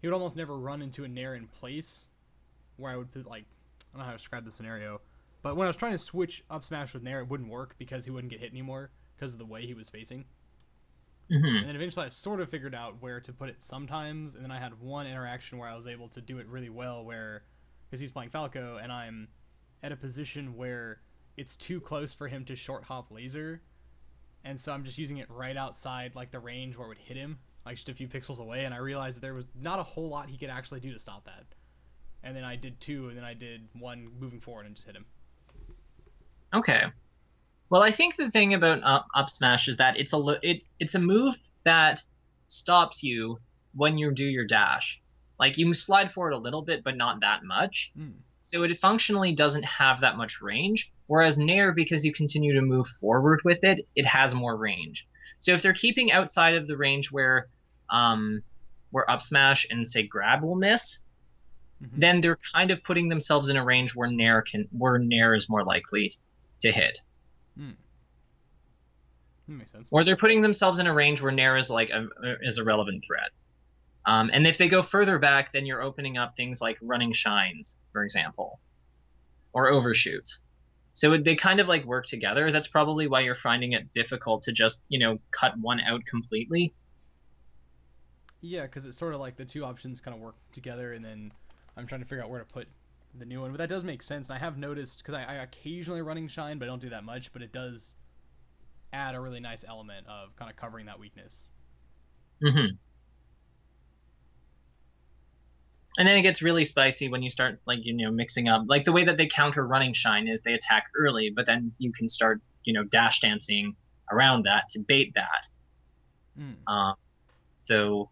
Speaker 2: would almost never run into a nair in place where I would put like, I don't know how to describe the scenario, but when I was trying to switch up smash with nair, it wouldn't work because he wouldn't get hit anymore because of the way he was facing.
Speaker 1: Hmm.
Speaker 2: And then eventually I sort of figured out where to put it sometimes, and then I had one interaction where I was able to do it really well where, because he's playing Falco, and I'm at a position where it's too close for him to short hop laser, and so I'm just using it right outside like the range where it would hit him, like just a few pixels away, and I realized that there was not a whole lot he could actually do to stop that. And then I did two, and then I did one moving forward and just hit him.
Speaker 1: Okay. Well, I think the thing about up smash is that it's a move that stops you when you do your dash. Like you slide forward a little bit, but not that much.
Speaker 2: Mm.
Speaker 1: So it functionally doesn't have that much range. Whereas Nair, because you continue to move forward with it, it has more range. So if they're keeping outside of the range where up smash and say grab will miss,
Speaker 2: Mm-hmm.
Speaker 1: then they're kind of putting themselves in a range where Nair is more likely to hit.
Speaker 2: Mm. That makes sense.
Speaker 1: Or they're putting themselves in a range where Nair is like is a relevant threat. And if they go further back, then you're opening up things like running shines, for example, or overshoots. So they kind of like work together. That's probably why you're finding it difficult to just, cut one out completely.
Speaker 2: Yeah, because it's sort of like the two options kind of work together, and then I'm trying to figure out where to put the new one. But that does make sense. And I have noticed, because I occasionally running shine, but I don't do that much, but it does add a really nice element of kind of covering that weakness.
Speaker 1: Hmm. And then it gets really spicy when you start like, mixing up. Like the way that they counter running shine is they attack early, but then you can start, dash dancing around that to bait that.
Speaker 2: Mm.
Speaker 1: So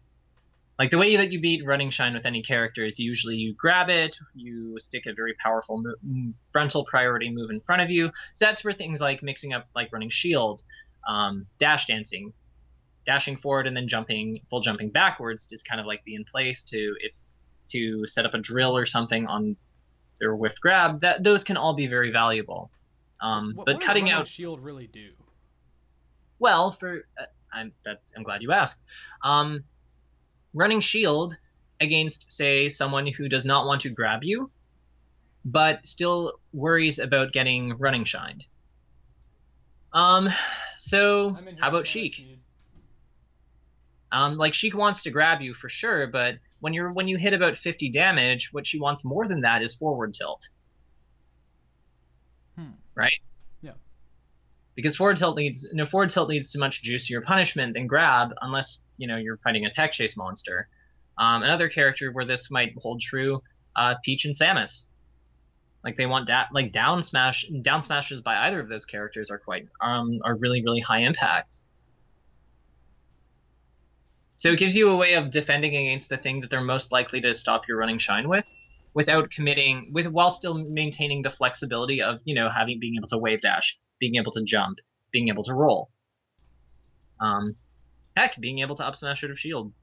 Speaker 1: like the way that you beat running shine with any character is usually you grab it, you stick a very powerful frontal priority move in front of you. So that's where things like mixing up like running shield, dash dancing, dashing forward and then full jumping backwards is kind of like the in place to set up a drill or something on their whiff grab. That those can all be very valuable.
Speaker 2: So
Speaker 1: But
Speaker 2: what does
Speaker 1: cutting
Speaker 2: running
Speaker 1: out,
Speaker 2: shield really do?
Speaker 1: well, I'm glad you asked. Running shield against, say, someone who does not want to grab you, but still worries about getting running shined. Um, so
Speaker 2: I'm in
Speaker 1: how
Speaker 2: here.
Speaker 1: about
Speaker 2: No, that's
Speaker 1: Sheik?
Speaker 2: muted.
Speaker 1: Like Sheik wants to grab you for sure, but when you hit about 50 damage, what she wants more than that is forward tilt. Right?
Speaker 2: Yeah.
Speaker 1: Because forward tilt leads to much juicier punishment than grab, unless you're fighting a tech chase monster. Another character where this might hold true, Peach and Samus. Like they want down smashes by either of those characters are really really high impact. So it gives you a way of defending against the thing that they're most likely to stop your running shine with, while still maintaining the flexibility of being able to wave dash, being able to jump, being able to roll. Heck, being able to up smash out of shield.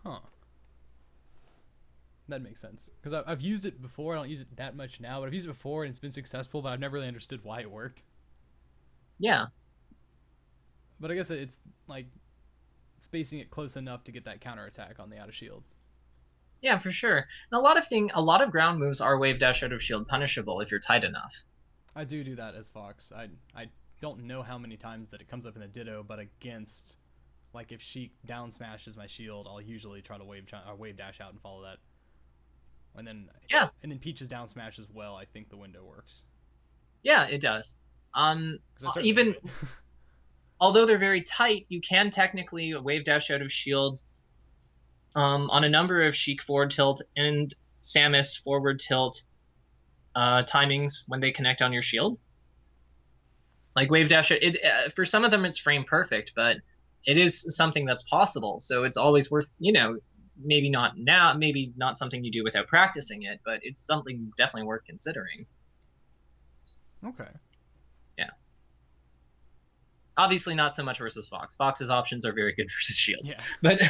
Speaker 2: Huh. That makes sense. Because I've used it before. I don't use it that much now, but I've used it before and it's been successful, but I've never really understood why it worked.
Speaker 1: Yeah.
Speaker 2: But I guess it's like spacing it close enough to get that counterattack on the out of shield.
Speaker 1: Yeah, for sure. And a lot of ground moves are wave dash out of shield punishable if you're tight enough.
Speaker 2: I do that as Fox. I don't know how many times that it comes up in the ditto, but against, like, if she down smashes my shield, I'll usually try to wave dash out and follow that. And then Peach's down smash as well. I think the window works.
Speaker 1: Yeah, it does. Even although they're very tight, you can technically wave dash out of shield on a number of Sheik forward tilt and Samus forward tilt timings when they connect on your shield. Like wave dash, for some of them it's frame perfect, but it is something that's possible. So it's always worth, maybe not now, maybe not something you do without practicing it, but it's something definitely worth considering.
Speaker 2: Okay.
Speaker 1: Yeah. Obviously not so much versus Fox. Fox's options are very good versus shields.
Speaker 2: Yeah.
Speaker 1: But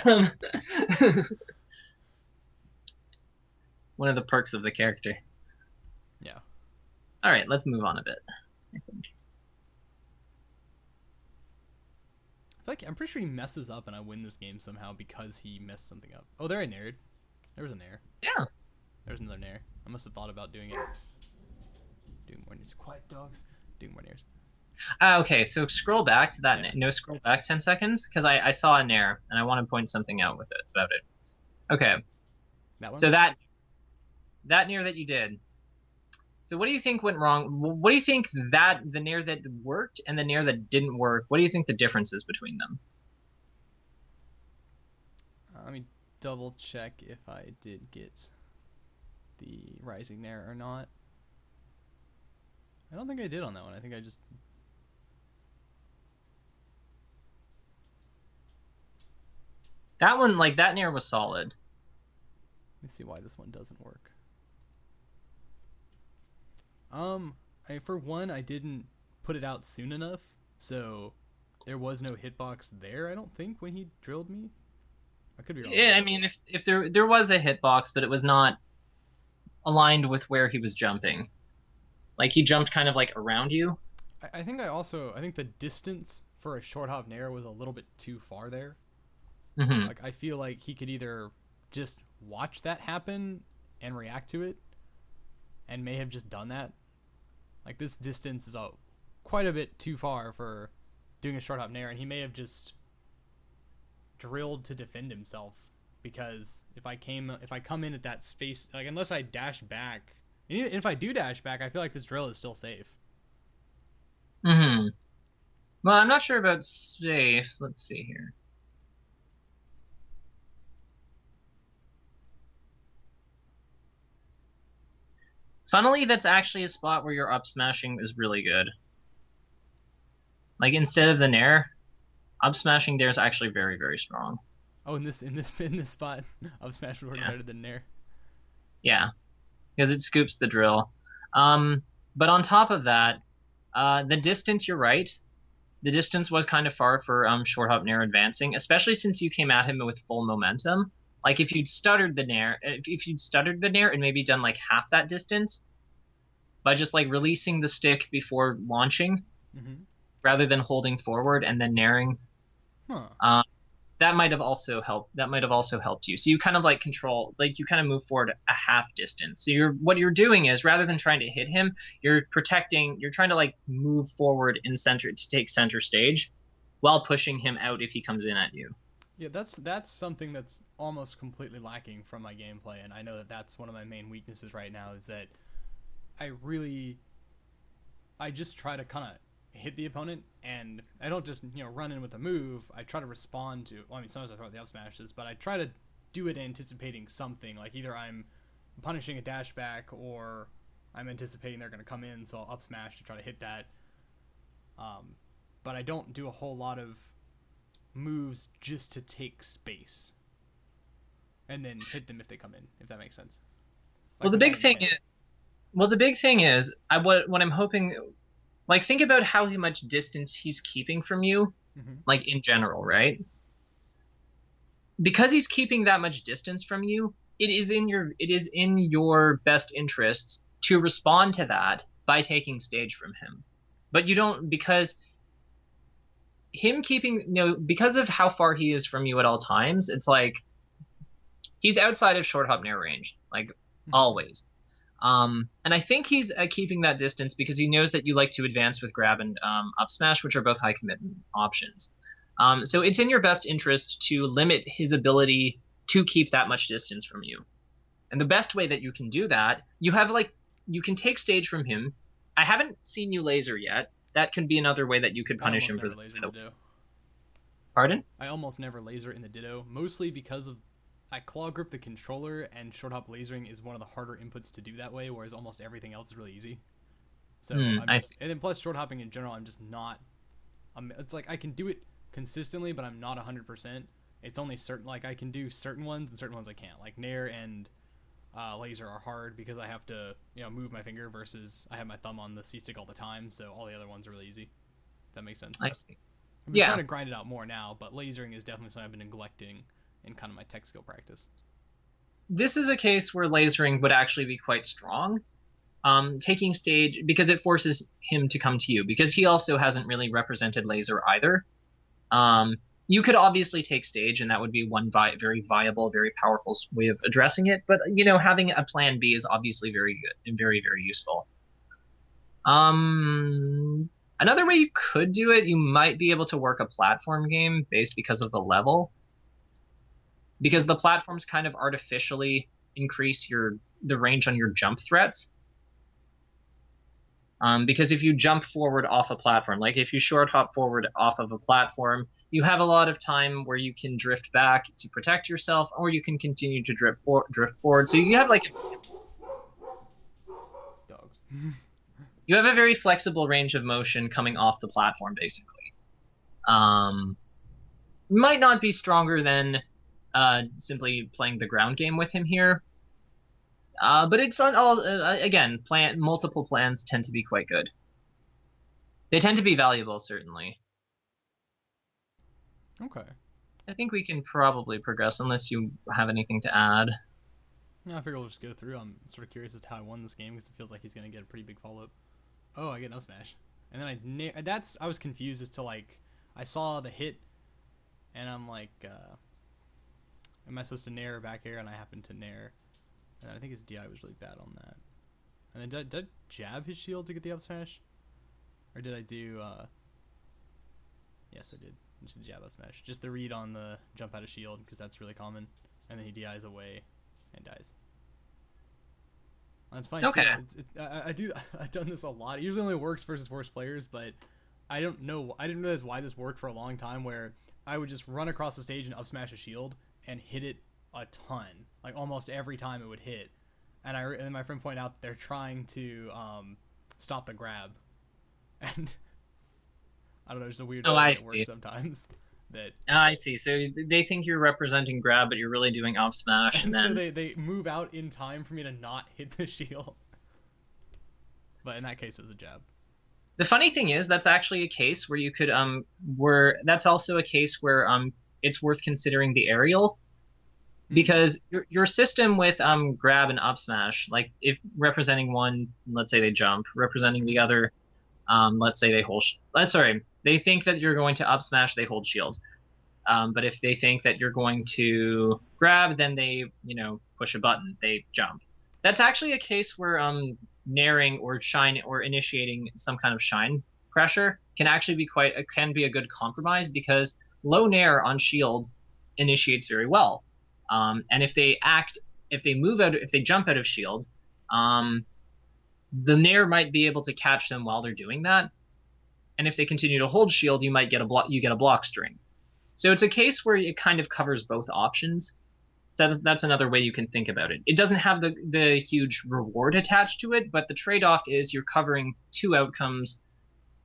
Speaker 1: one of the perks of the character.
Speaker 2: Yeah.
Speaker 1: All right, let's move on a bit, I think.
Speaker 2: I'm pretty sure he messes up and I win this game somehow because he messed something up. Oh, there I nared. There was a nair.
Speaker 1: Yeah.
Speaker 2: There's another nair. I must have thought about doing it. Doing more nairs. Quiet dogs. Doing more nairs.
Speaker 1: Okay, so scroll back to that. No, scroll back 10 seconds because I saw a nair and I want to point something out about it. Okay.
Speaker 2: That one?
Speaker 1: So that nair that you did. So what do you think went wrong? What do you think the nair that worked and the nair that didn't work? What do you think the difference is between them?
Speaker 2: Let me double check if I did get the rising nair or not. I don't think I did on that one. I think I just...
Speaker 1: That one, like, that nair was solid.
Speaker 2: Let me see why this one doesn't work. For one, I didn't put it out soon enough, so there was no hitbox there, I don't think, when he drilled me. I could be wrong.
Speaker 1: Yeah, I mean, if there was a hitbox, but it was not aligned with where he was jumping. Like, he jumped kind of, like, around you.
Speaker 2: I think the distance for a short hop nair was a little bit too far there.
Speaker 1: Mm-hmm.
Speaker 2: Like, I feel like he could either just watch that happen and react to it, and may have just done that. Like, this distance is quite a bit too far for doing a short hop nair, and he may have just drilled to defend himself, because if I come in at that space, like, unless I dash back, and even if I do dash back, I feel like this drill is still safe.
Speaker 1: Mm-hmm. Well, I'm not sure about safe. Let's see here. Funnily, that's actually a spot where your up smashing is really good. Like, instead of the nair, up smashing there is actually very, very strong.
Speaker 2: Oh, in this spot, up smash would work better than nair.
Speaker 1: Yeah, because it scoops the drill. But on top of that, the distance, you're right. The distance was kind of far for short hop nair advancing, especially since you came at him with full momentum. Like, if you'd stuttered the nair, and maybe done like half that distance by just like releasing the stick before launching, rather than holding forward and then nairing, that might have also helped you. So you kind of like control, like you kind of move forward a half distance. So what you're doing is, rather than trying to hit him, you're trying to like move forward in center to take center stage, while pushing him out if he comes in at you.
Speaker 2: Yeah, that's something that's almost completely lacking from my gameplay, and I know that that's one of my main weaknesses right now is that I really I just try to kind of hit the opponent, and I don't just run in with a move. I try to respond to. Well, I mean, sometimes I throw out the up smashes, but I try to do it anticipating something. Like either I'm punishing a dash back, or I'm anticipating they're going to come in, so I'll up smash to try to hit that. But I don't do a whole lot of moves just to take space, and then hit them if they come in. If that makes sense.
Speaker 1: Well,
Speaker 2: Like
Speaker 1: the
Speaker 2: with that
Speaker 1: big thing
Speaker 2: intent.
Speaker 1: is, what I'm hoping, like, think about how much distance he's keeping from you,
Speaker 2: Mm-hmm.
Speaker 1: like in general, right? Because he's keeping that much distance from you, it is in your best interests to respond to that by taking stage from him. But you don't, because him keeping, because of how far he is from you at all times, it's like he's outside of short hop nair range, like
Speaker 2: Mm-hmm.
Speaker 1: always. And I think he's keeping that distance because he knows that you like to advance with grab and up smash, which are both high commitment options. So it's in your best interest to limit his ability to keep that much distance from you. And the best way that you can do that, you can take stage from him. I haven't seen you laser yet. That could be another way that you could
Speaker 2: I
Speaker 1: punish
Speaker 2: almost
Speaker 1: him for
Speaker 2: never
Speaker 1: this.
Speaker 2: laser in the ditto.
Speaker 1: Pardon?
Speaker 2: I almost never laser in the ditto, mostly because of I claw grip the controller, and short hop lasering is one of the harder inputs to do that way, whereas almost everything else is really easy. So I'm
Speaker 1: I
Speaker 2: just,
Speaker 1: see.
Speaker 2: and then plus short hopping in general, I'm just not. It's like I can do it consistently, but I'm not 100%. It's only certain, like I can do certain ones and certain ones I can't. Like nair and laser are hard because I have to move my finger versus I have my thumb on the C stick all the time. So all the other ones are really easy. If that makes sense.
Speaker 1: I see.
Speaker 2: I've been trying
Speaker 1: Yeah.
Speaker 2: to grind it out more now, but lasering is definitely something I've been neglecting in kind of my tech skill practice.
Speaker 1: This is a case where lasering would actually be quite strong. Taking stage because it forces him to come to you because he also hasn't really represented laser either. You could obviously take stage, and that would be one very viable, very powerful way of addressing it. But having a plan B is obviously very good and very, very useful. Another way you could do it, you might be able to work a platform game based because of the level, because the platforms kind of artificially increase the range on your jump threats. Because if you jump forward off a platform, like if you short hop forward off of a platform, you have a lot of time where you can drift back to protect yourself, or you can continue to drift forward. So
Speaker 2: Dogs.
Speaker 1: you have a very flexible range of motion coming off the platform, basically. Um, might not be stronger than simply playing the ground game with him here, but it's on all again. Multiple plans tend to be quite good. They tend to be valuable, certainly.
Speaker 2: Okay.
Speaker 1: I think we can probably progress unless you have anything to add.
Speaker 2: Yeah, I figure we'll just go through. I'm sort of curious as to how I won this game because it feels like he's gonna get a pretty big follow up. Oh, I get no smash, and then I was confused as to like I saw the hit, and I'm like, am I supposed to nair back air? And I happened to nair, and I think his DI was really bad on that. And then did I jab his shield to get the up smash, or did I do? Yes, I did. Just a jab up smash, just the read on the jump out of shield because that's really common, and then he DIs away and dies. That's fine too.
Speaker 1: Okay.
Speaker 2: I've done this a lot. It usually only works versus worse players, but I don't know. I didn't realize why this worked for a long time. Where I would just run across the stage and up smash a shield and hit it a ton, like almost every time it would hit. And then my friend pointed out that they're trying to stop the grab, and I don't know, just a weird
Speaker 1: Oh,
Speaker 2: way
Speaker 1: I
Speaker 2: that it works
Speaker 1: see.
Speaker 2: sometimes. That
Speaker 1: I see. So they think you're representing grab, but you're really doing up smash, and
Speaker 2: and so
Speaker 1: then
Speaker 2: they move out in time for me to not hit the shield. But in that case, it was a jab.
Speaker 1: the funny thing is that's actually a case where you could where that's also a case where it's worth considering the aerial
Speaker 2: Mm.
Speaker 1: because your system with grab and up smash, like if representing one, let's say they jump, representing the other, let's say they hold. Sorry, they think that you're going to up smash, they hold shield. But if they think that you're going to grab, then they, push a button, they jump. That's actually a case where nairing or shine or initiating some kind of shine pressure can actually be can be a good compromise because low nair on shield initiates very well. And if they jump out of shield, the Nair might be able to catch them while they're doing that. And if they continue to hold shield, you get a block string. So it's a case where it kind of covers both options. So that's another way you can think about it. It doesn't have the huge reward attached to it, but the trade-off is you're covering two outcomes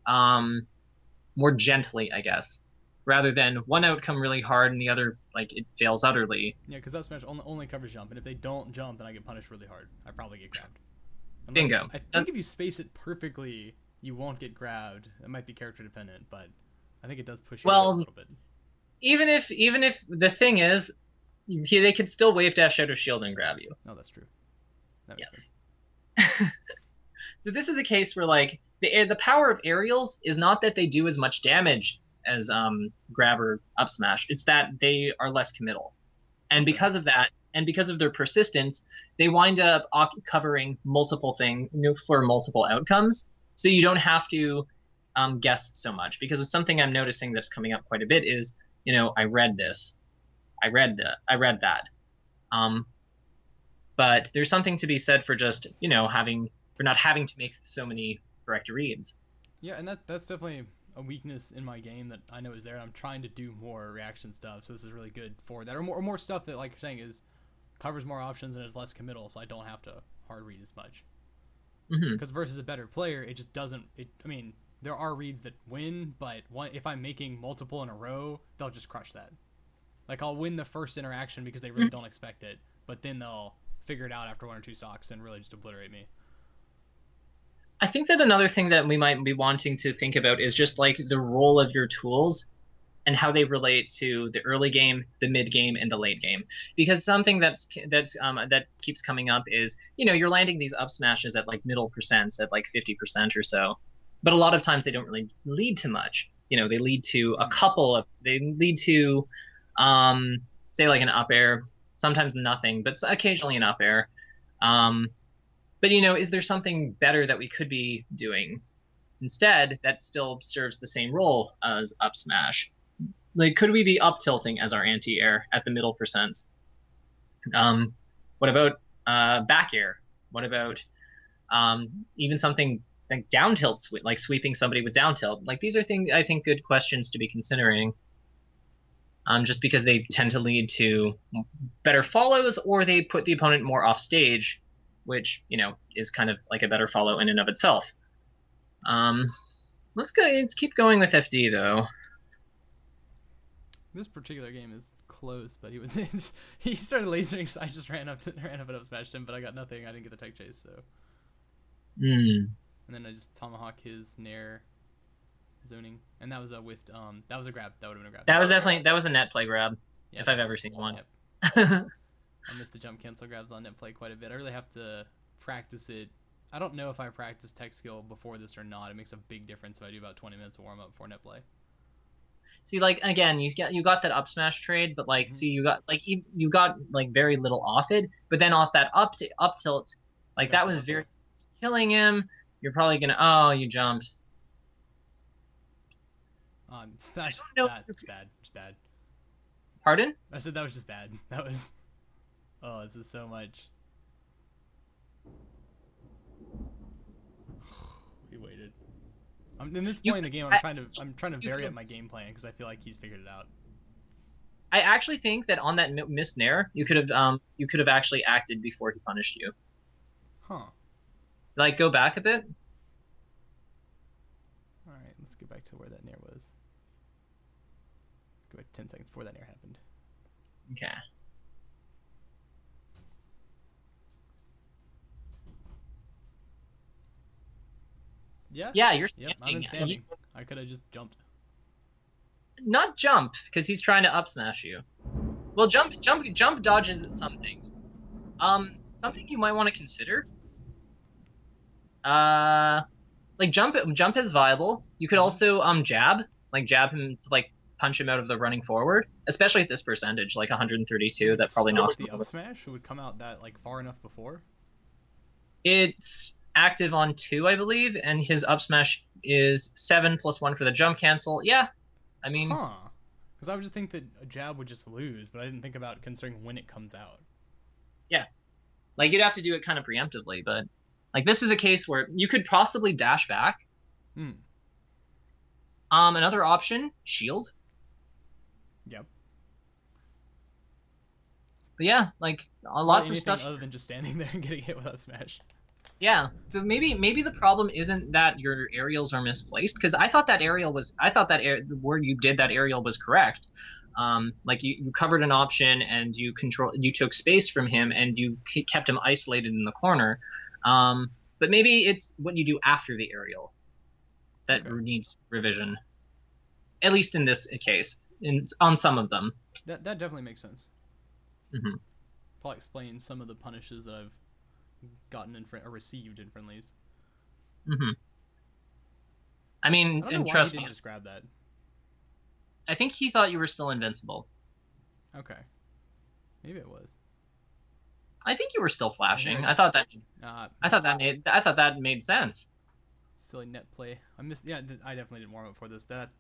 Speaker 1: more gently, I guess, rather than one outcome really hard and the other, like, it fails utterly.
Speaker 2: Yeah, because that smash only covers jump, and if they don't jump, then I get punished really hard. I probably get grabbed.
Speaker 1: Bingo.
Speaker 2: I think if you space it perfectly, you won't get grabbed. It might be character dependent, but I think it does push you a little bit.
Speaker 1: Even if the thing is, they could still wave dash out of shield and grab you.
Speaker 2: No, that's true.
Speaker 1: Yes. So this is a case where, like, the power of aerials is not that they do as much damage as grab or up smash. It's that they are less committal, and because of that, and because of their persistence, they wind up covering multiple things for multiple outcomes. So you don't have to guess so much, because it's something I'm noticing that's coming up quite a bit is, I read this, I read that. But there's something to be said for just, for not having to make so many correct reads.
Speaker 2: Yeah, and that's definitely a weakness in my game that I know is there, and I'm trying to do more reaction stuff, so this is really good for that. Or more stuff that, like you're saying, covers more options and is less committal, so I don't have to hard read as much. Because versus a better player, it just doesn't. There are reads that win, but if I'm making multiple in a row, they'll just crush that. Like, I'll win the first interaction because they really don't expect it, but then they'll figure it out after one or two stocks and really just obliterate me.
Speaker 1: I think that another thing that we might be wanting to think about is just, like, the role of your tools and how they relate to the early game, the mid game, and the late game. Because something that keeps coming up is, you're landing these up smashes at, like, middle percents at, like, 50% or so, but a lot of times they don't really lead to much. They lead to say, like, an up air, sometimes nothing, but occasionally an up air. But, is there something better that we could be doing instead that still serves the same role as up smash? Like, could we be up tilting as our anti-air at the middle percents? What about back air? What about even something like down tilt, like sweeping somebody with down tilt? Like, these are I think good questions to be considering. Just because they tend to lead to better follows, or they put the opponent more off stage, which, is kind of like a better follow in and of itself. Let's keep going with FD, though.
Speaker 2: This particular game is close, but he started lasering, so I just ran up and up smashed him, but I got nothing. I didn't get the tech chase, so. And then I just tomahawk his Nair zoning, and that was a whiffed. That was a grab. That would have been a grab.
Speaker 1: That was a net play grab, if I've ever seen one.
Speaker 2: Yep. I missed the jump cancel grabs on net play quite a bit. I really have to practice it. I don't know if I practiced tech skill before this or not. It makes a big difference if I do about 20 minutes of warm up before net play.
Speaker 1: See, like, again, you got that up smash trade, but, like, see, you got like very little off it, but then off that up tilt, like, that was very killing him. You're probably gonna you jumped.
Speaker 2: That's bad. It's bad.
Speaker 1: Pardon?
Speaker 2: I said that was just bad. That was. Oh, this is so much. We waited. In this point in the game, I'm trying to vary up my game plan because I feel like he's figured it out.
Speaker 1: I actually think that on that missed Nair, you could have actually acted before he punished you.
Speaker 2: Huh.
Speaker 1: Like, go back a bit.
Speaker 2: All right, let's go back to where that Nair was. Go back 10 seconds before that Nair happened.
Speaker 1: Okay.
Speaker 2: Yeah.
Speaker 1: Yeah, you're standing.
Speaker 2: Yep, I'm standing. I could have just jumped.
Speaker 1: Not jump, because he's trying to up smash you. Well, jump dodges some things. Something you might want to consider. Like, jump is viable. You could also jab him to, like, punch him out of the running forward, especially at this percentage, like 132. That probably knocks
Speaker 2: the up smash would come out that, like, far enough before.
Speaker 1: It's active on 2, I believe, and his up smash is 7 + 1 for the jump cancel. Yeah, I mean,
Speaker 2: Because I would just think that a jab would just lose, but I didn't think about considering when it comes out.
Speaker 1: Yeah, like you'd have to do it kind of preemptively, but like this is a case where you could possibly dash back.
Speaker 2: Hmm.
Speaker 1: Another option, shield.
Speaker 2: Yep.
Speaker 1: But yeah, like
Speaker 2: Really
Speaker 1: lots of
Speaker 2: anything
Speaker 1: stuff.
Speaker 2: other than just standing there and getting hit without smash.
Speaker 1: Yeah, so maybe the problem isn't that your aerials are misplaced, because I thought that where you did that aerial was correct. Like you covered an option and you took space from him and you kept him isolated in the corner. But maybe it's what you do after the aerial that needs revision. At least in this case, on some of them.
Speaker 2: That definitely makes sense.
Speaker 1: Mm-hmm.
Speaker 2: Probably explains some of the punishes that I've gotten or received in friendlies.
Speaker 1: Mm-hmm. I mean,
Speaker 2: I don't know why
Speaker 1: trust
Speaker 2: he
Speaker 1: me,
Speaker 2: didn't just grab that.
Speaker 1: I think he thought you were still invincible.
Speaker 2: Okay. Maybe it was.
Speaker 1: I think you were still flashing.
Speaker 2: I
Speaker 1: thought that made sense.
Speaker 2: Silly net play. I definitely didn't warm up for this. That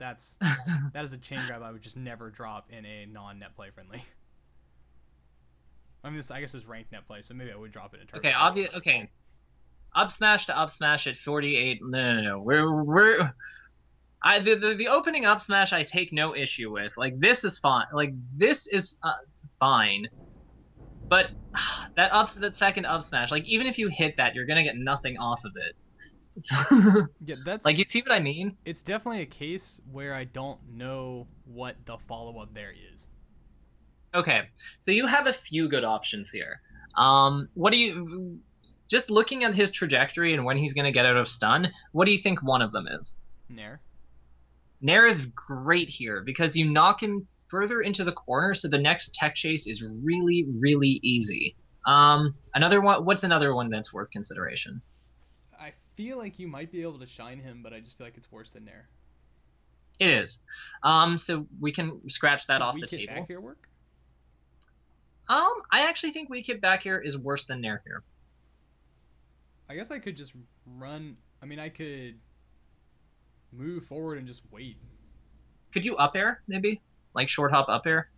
Speaker 2: is a chain grab I would just never drop in a non-net play friendly. I mean, I guess it's ranked net play, so maybe I would drop it in turn.
Speaker 1: Okay. Up smash to up smash at 48. No. The opening up smash I take no issue with. Like this is fine. Like this is fine. But that second up smash, like even if you hit that, you're gonna get nothing off of it.
Speaker 2: Yeah, that's
Speaker 1: like, you see what I mean?
Speaker 2: It's definitely a case where I don't know what the follow up there is.
Speaker 1: Okay, so you have a few good options here. What do you, just looking at his trajectory and when he's going to get out of stun, what do you think one of them is?
Speaker 2: Nair.
Speaker 1: Nair is great here because you knock him further into the corner, so the next tech chase is really, really easy. Another one. What's another one that's worth consideration?
Speaker 2: I feel like you might be able to shine him, but I just feel like it's worse than Nair.
Speaker 1: It is. So we can scratch that off the table.
Speaker 2: Back here work?
Speaker 1: I actually think weak hit back here is worse than Nair here.
Speaker 2: I guess I could just run. I mean, I could move forward and just wait.
Speaker 1: Could you up air maybe, like short hop up air?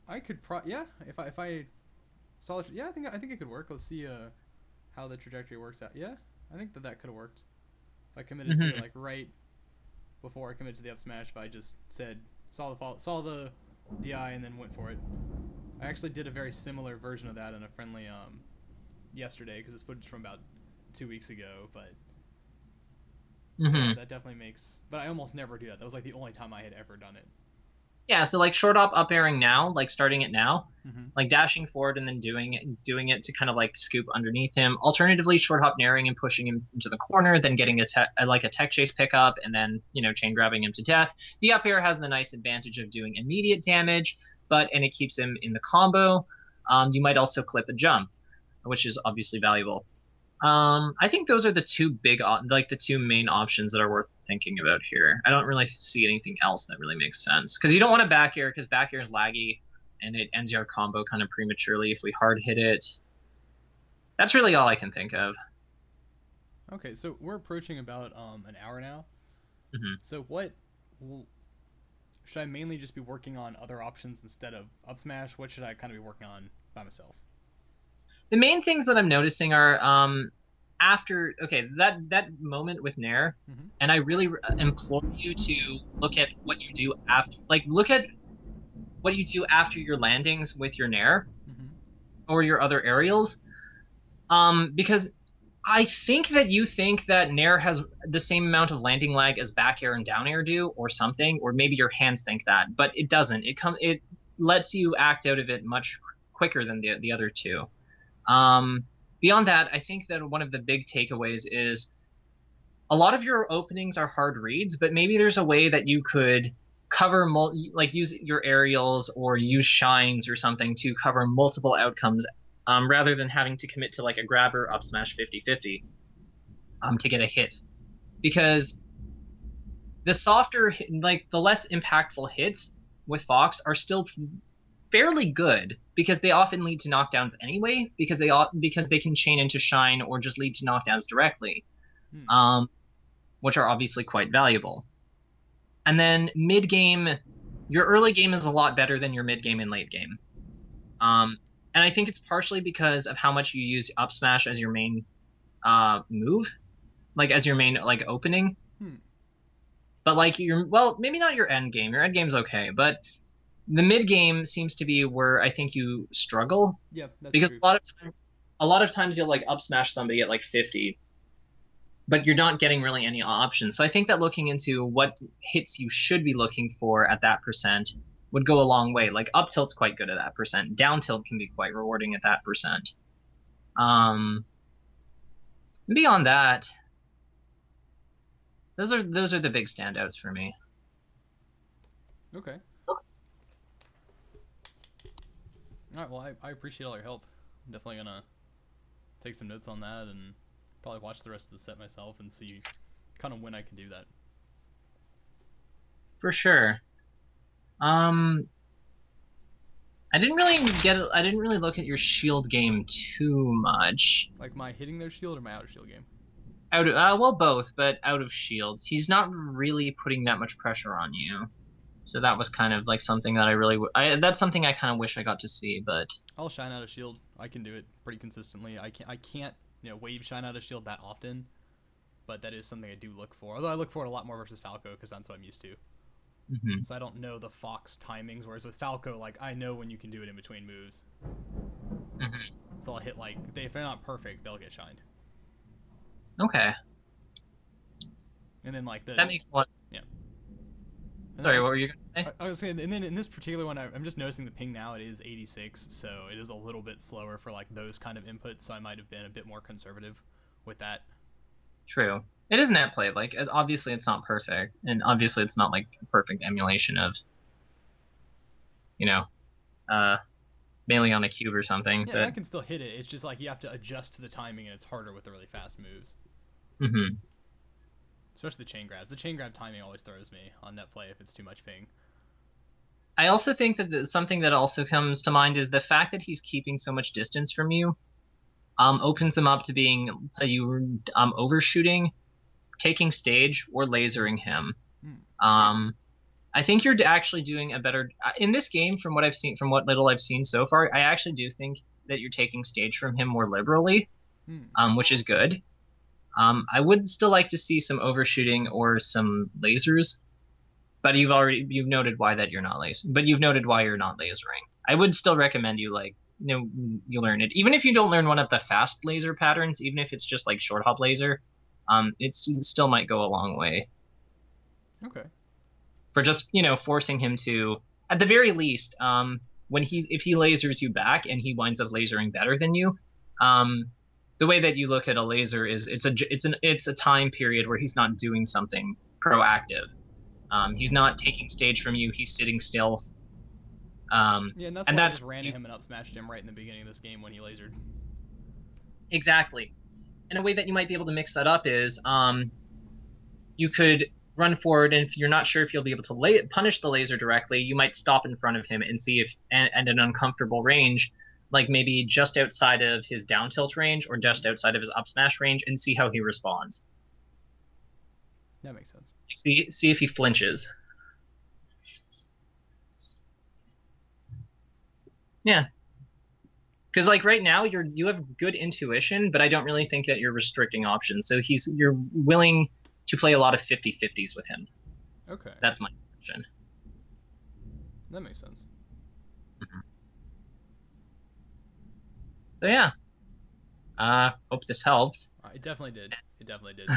Speaker 2: I could yeah. If I saw yeah, I think it could work. Let's see how the trajectory works out. Yeah, I think that could have worked. If I committed to it, like right before I committed to the up smash, if I just said saw the DI and then went for it. I actually did a very similar version of that in a friendly yesterday because it's footage from about 2 weeks ago, but yeah, that definitely makes. But I almost never do that. That was like the only time I had ever done it.
Speaker 1: Yeah, so like short up airing now, like starting it now, like dashing forward and then doing it to kind of like scoop underneath him. Alternatively, short hop nairing and pushing him into the corner, then getting a tech chase pickup, and then chain grabbing him to death. The up air has the nice advantage of doing immediate damage, and it keeps him in the combo. You might also clip a jump, which is obviously valuable. I think those are the the two main options that are worth thinking about here. I don't really see anything else that really makes sense because you don't want to back air because back air is laggy and it ends your combo kind of prematurely if we hard hit it. That's really all I can think of.
Speaker 2: Okay, so we're approaching about an hour now. So should I mainly just be working on other options instead of up smash? What should I kind of be working on by myself?
Speaker 1: The main things that I'm noticing are after that moment with Nair, and I really implore you to look at what you do after, look at what you do after your landings with your Nair or your other aerials, because I think that you think that Nair has the same amount of landing lag as back air and down air do, or something, or maybe your hands think that, but it doesn't. It lets you act out of it much quicker than the other two. Beyond that, I think that one of the big takeaways is a lot of your openings are hard reads, but maybe there's a way that you could cover use your aerials or use shines or something to cover multiple outcomes, rather than having to commit to like a grabber up smash 50-50 to get a hit. Because the softer, the less impactful hits with Fox are still fairly good because they often lead to knockdowns anyway, because they can chain into shine or just lead to knockdowns directly, which are obviously quite valuable. And then mid game, your early game is a lot better than your mid game and late game. And I think it's partially because of how much you use up smash as your main move, like as your main like opening.
Speaker 2: Hmm.
Speaker 1: But like your well, maybe not your end game. Your end game's okay, but the mid game seems to be where I think you struggle
Speaker 2: Yep, that's
Speaker 1: because
Speaker 2: true.
Speaker 1: a lot of times you'll like up smash somebody at like 50, but you're not getting really any options. So I think that looking into what hits you should be looking for at that percent would go a long way. Like up tilt's quite good at that percent. Down tilt can be quite rewarding at that percent. Um, Beyond that, those are the big standouts for me.
Speaker 2: Okay. All right. Well, I appreciate all your help. I'm definitely gonna take some notes on that and probably watch the rest of the set myself and see kind of when I can do that.
Speaker 1: For sure. Um, I didn't really look at your shield game too much.
Speaker 2: Like my hitting their shield or my outer shield game.
Speaker 1: Out of, well, both, but out of shields. He's not really putting that much pressure on you. So that was kind of like something that that's something I kind of wish I got to see, but
Speaker 2: I'll shine out of shield. I can do it pretty consistently. I can't wave shine out of shield that often, but that is something I do look for. Although I look for it a lot more versus Falco because that's what I'm used to.
Speaker 1: mhm.
Speaker 2: So I don't know the Fox timings. Whereas with Falco, like I know when you can do it in between moves.
Speaker 1: Mhm.
Speaker 2: So I'll hit like if they're not perfect, they'll get shined.
Speaker 1: Okay.
Speaker 2: And then like
Speaker 1: That makes a lot.
Speaker 2: yeah. And
Speaker 1: Sorry,
Speaker 2: then,
Speaker 1: what were you going to say?
Speaker 2: I was saying, and then in this particular one, I'm just noticing the ping now. It is 86, so it is a little bit slower for like those kind of inputs. So I might have been a bit more conservative with that.
Speaker 1: True. It is net play. Like, obviously, it's not perfect, and obviously, it's not like a perfect emulation of, you know, uh, mailing on a cube or something.
Speaker 2: Yeah, and I
Speaker 1: But
Speaker 2: can still hit it. It's just like you have to adjust to the timing, and it's harder with the really fast moves,
Speaker 1: mhm.
Speaker 2: especially the chain grabs. The chain grab timing always throws me on net play if it's too much ping.
Speaker 1: I also think that something that also comes to mind is the fact that he's keeping so much distance from you. Opens him up to being so you overshooting, taking stage, or lasering him.
Speaker 2: Hmm.
Speaker 1: I think you're actually doing a better in this game from what I've seen, from what little I've seen so far. I actually do think that you're taking stage from him more liberally,
Speaker 2: Hmm.
Speaker 1: which is good. I would still like to see some overshooting or some lasers, but you've noted why that you're not but you've noted why you're not lasering. I would still recommend you like you learn it, even if you don't learn one of the fast laser patterns, even if it's just like short hop laser. It still might go a long way
Speaker 2: Okay.
Speaker 1: for just forcing him to, at the very least, when if he lasers you back and he winds up lasering better than you, um, the way that you look at a laser is it's a time period where he's not doing something proactive. He's not taking stage from you. He's sitting still.
Speaker 2: Yeah, and that's
Speaker 1: And
Speaker 2: why I
Speaker 1: that's
Speaker 2: just ran at him and up smashed him right in the beginning of this game when he lasered.
Speaker 1: exactly. And a way that you might be able to mix that up is you could run forward, and if you're not sure if you'll be able to punish the laser directly, you might stop in front of him and see if at an uncomfortable range, like maybe just outside of his down tilt range or just outside of his up smash range, and see how he responds.
Speaker 2: That makes sense.
Speaker 1: See if he flinches. Yeah, because like right now you have good intuition, but I don't really think that you're restricting options. So you're willing to play a lot of 50-50s with him.
Speaker 2: Okay.
Speaker 1: That's my question.
Speaker 2: That makes sense.
Speaker 1: Mhm. So yeah, hope this helped.
Speaker 2: It definitely did. It definitely did.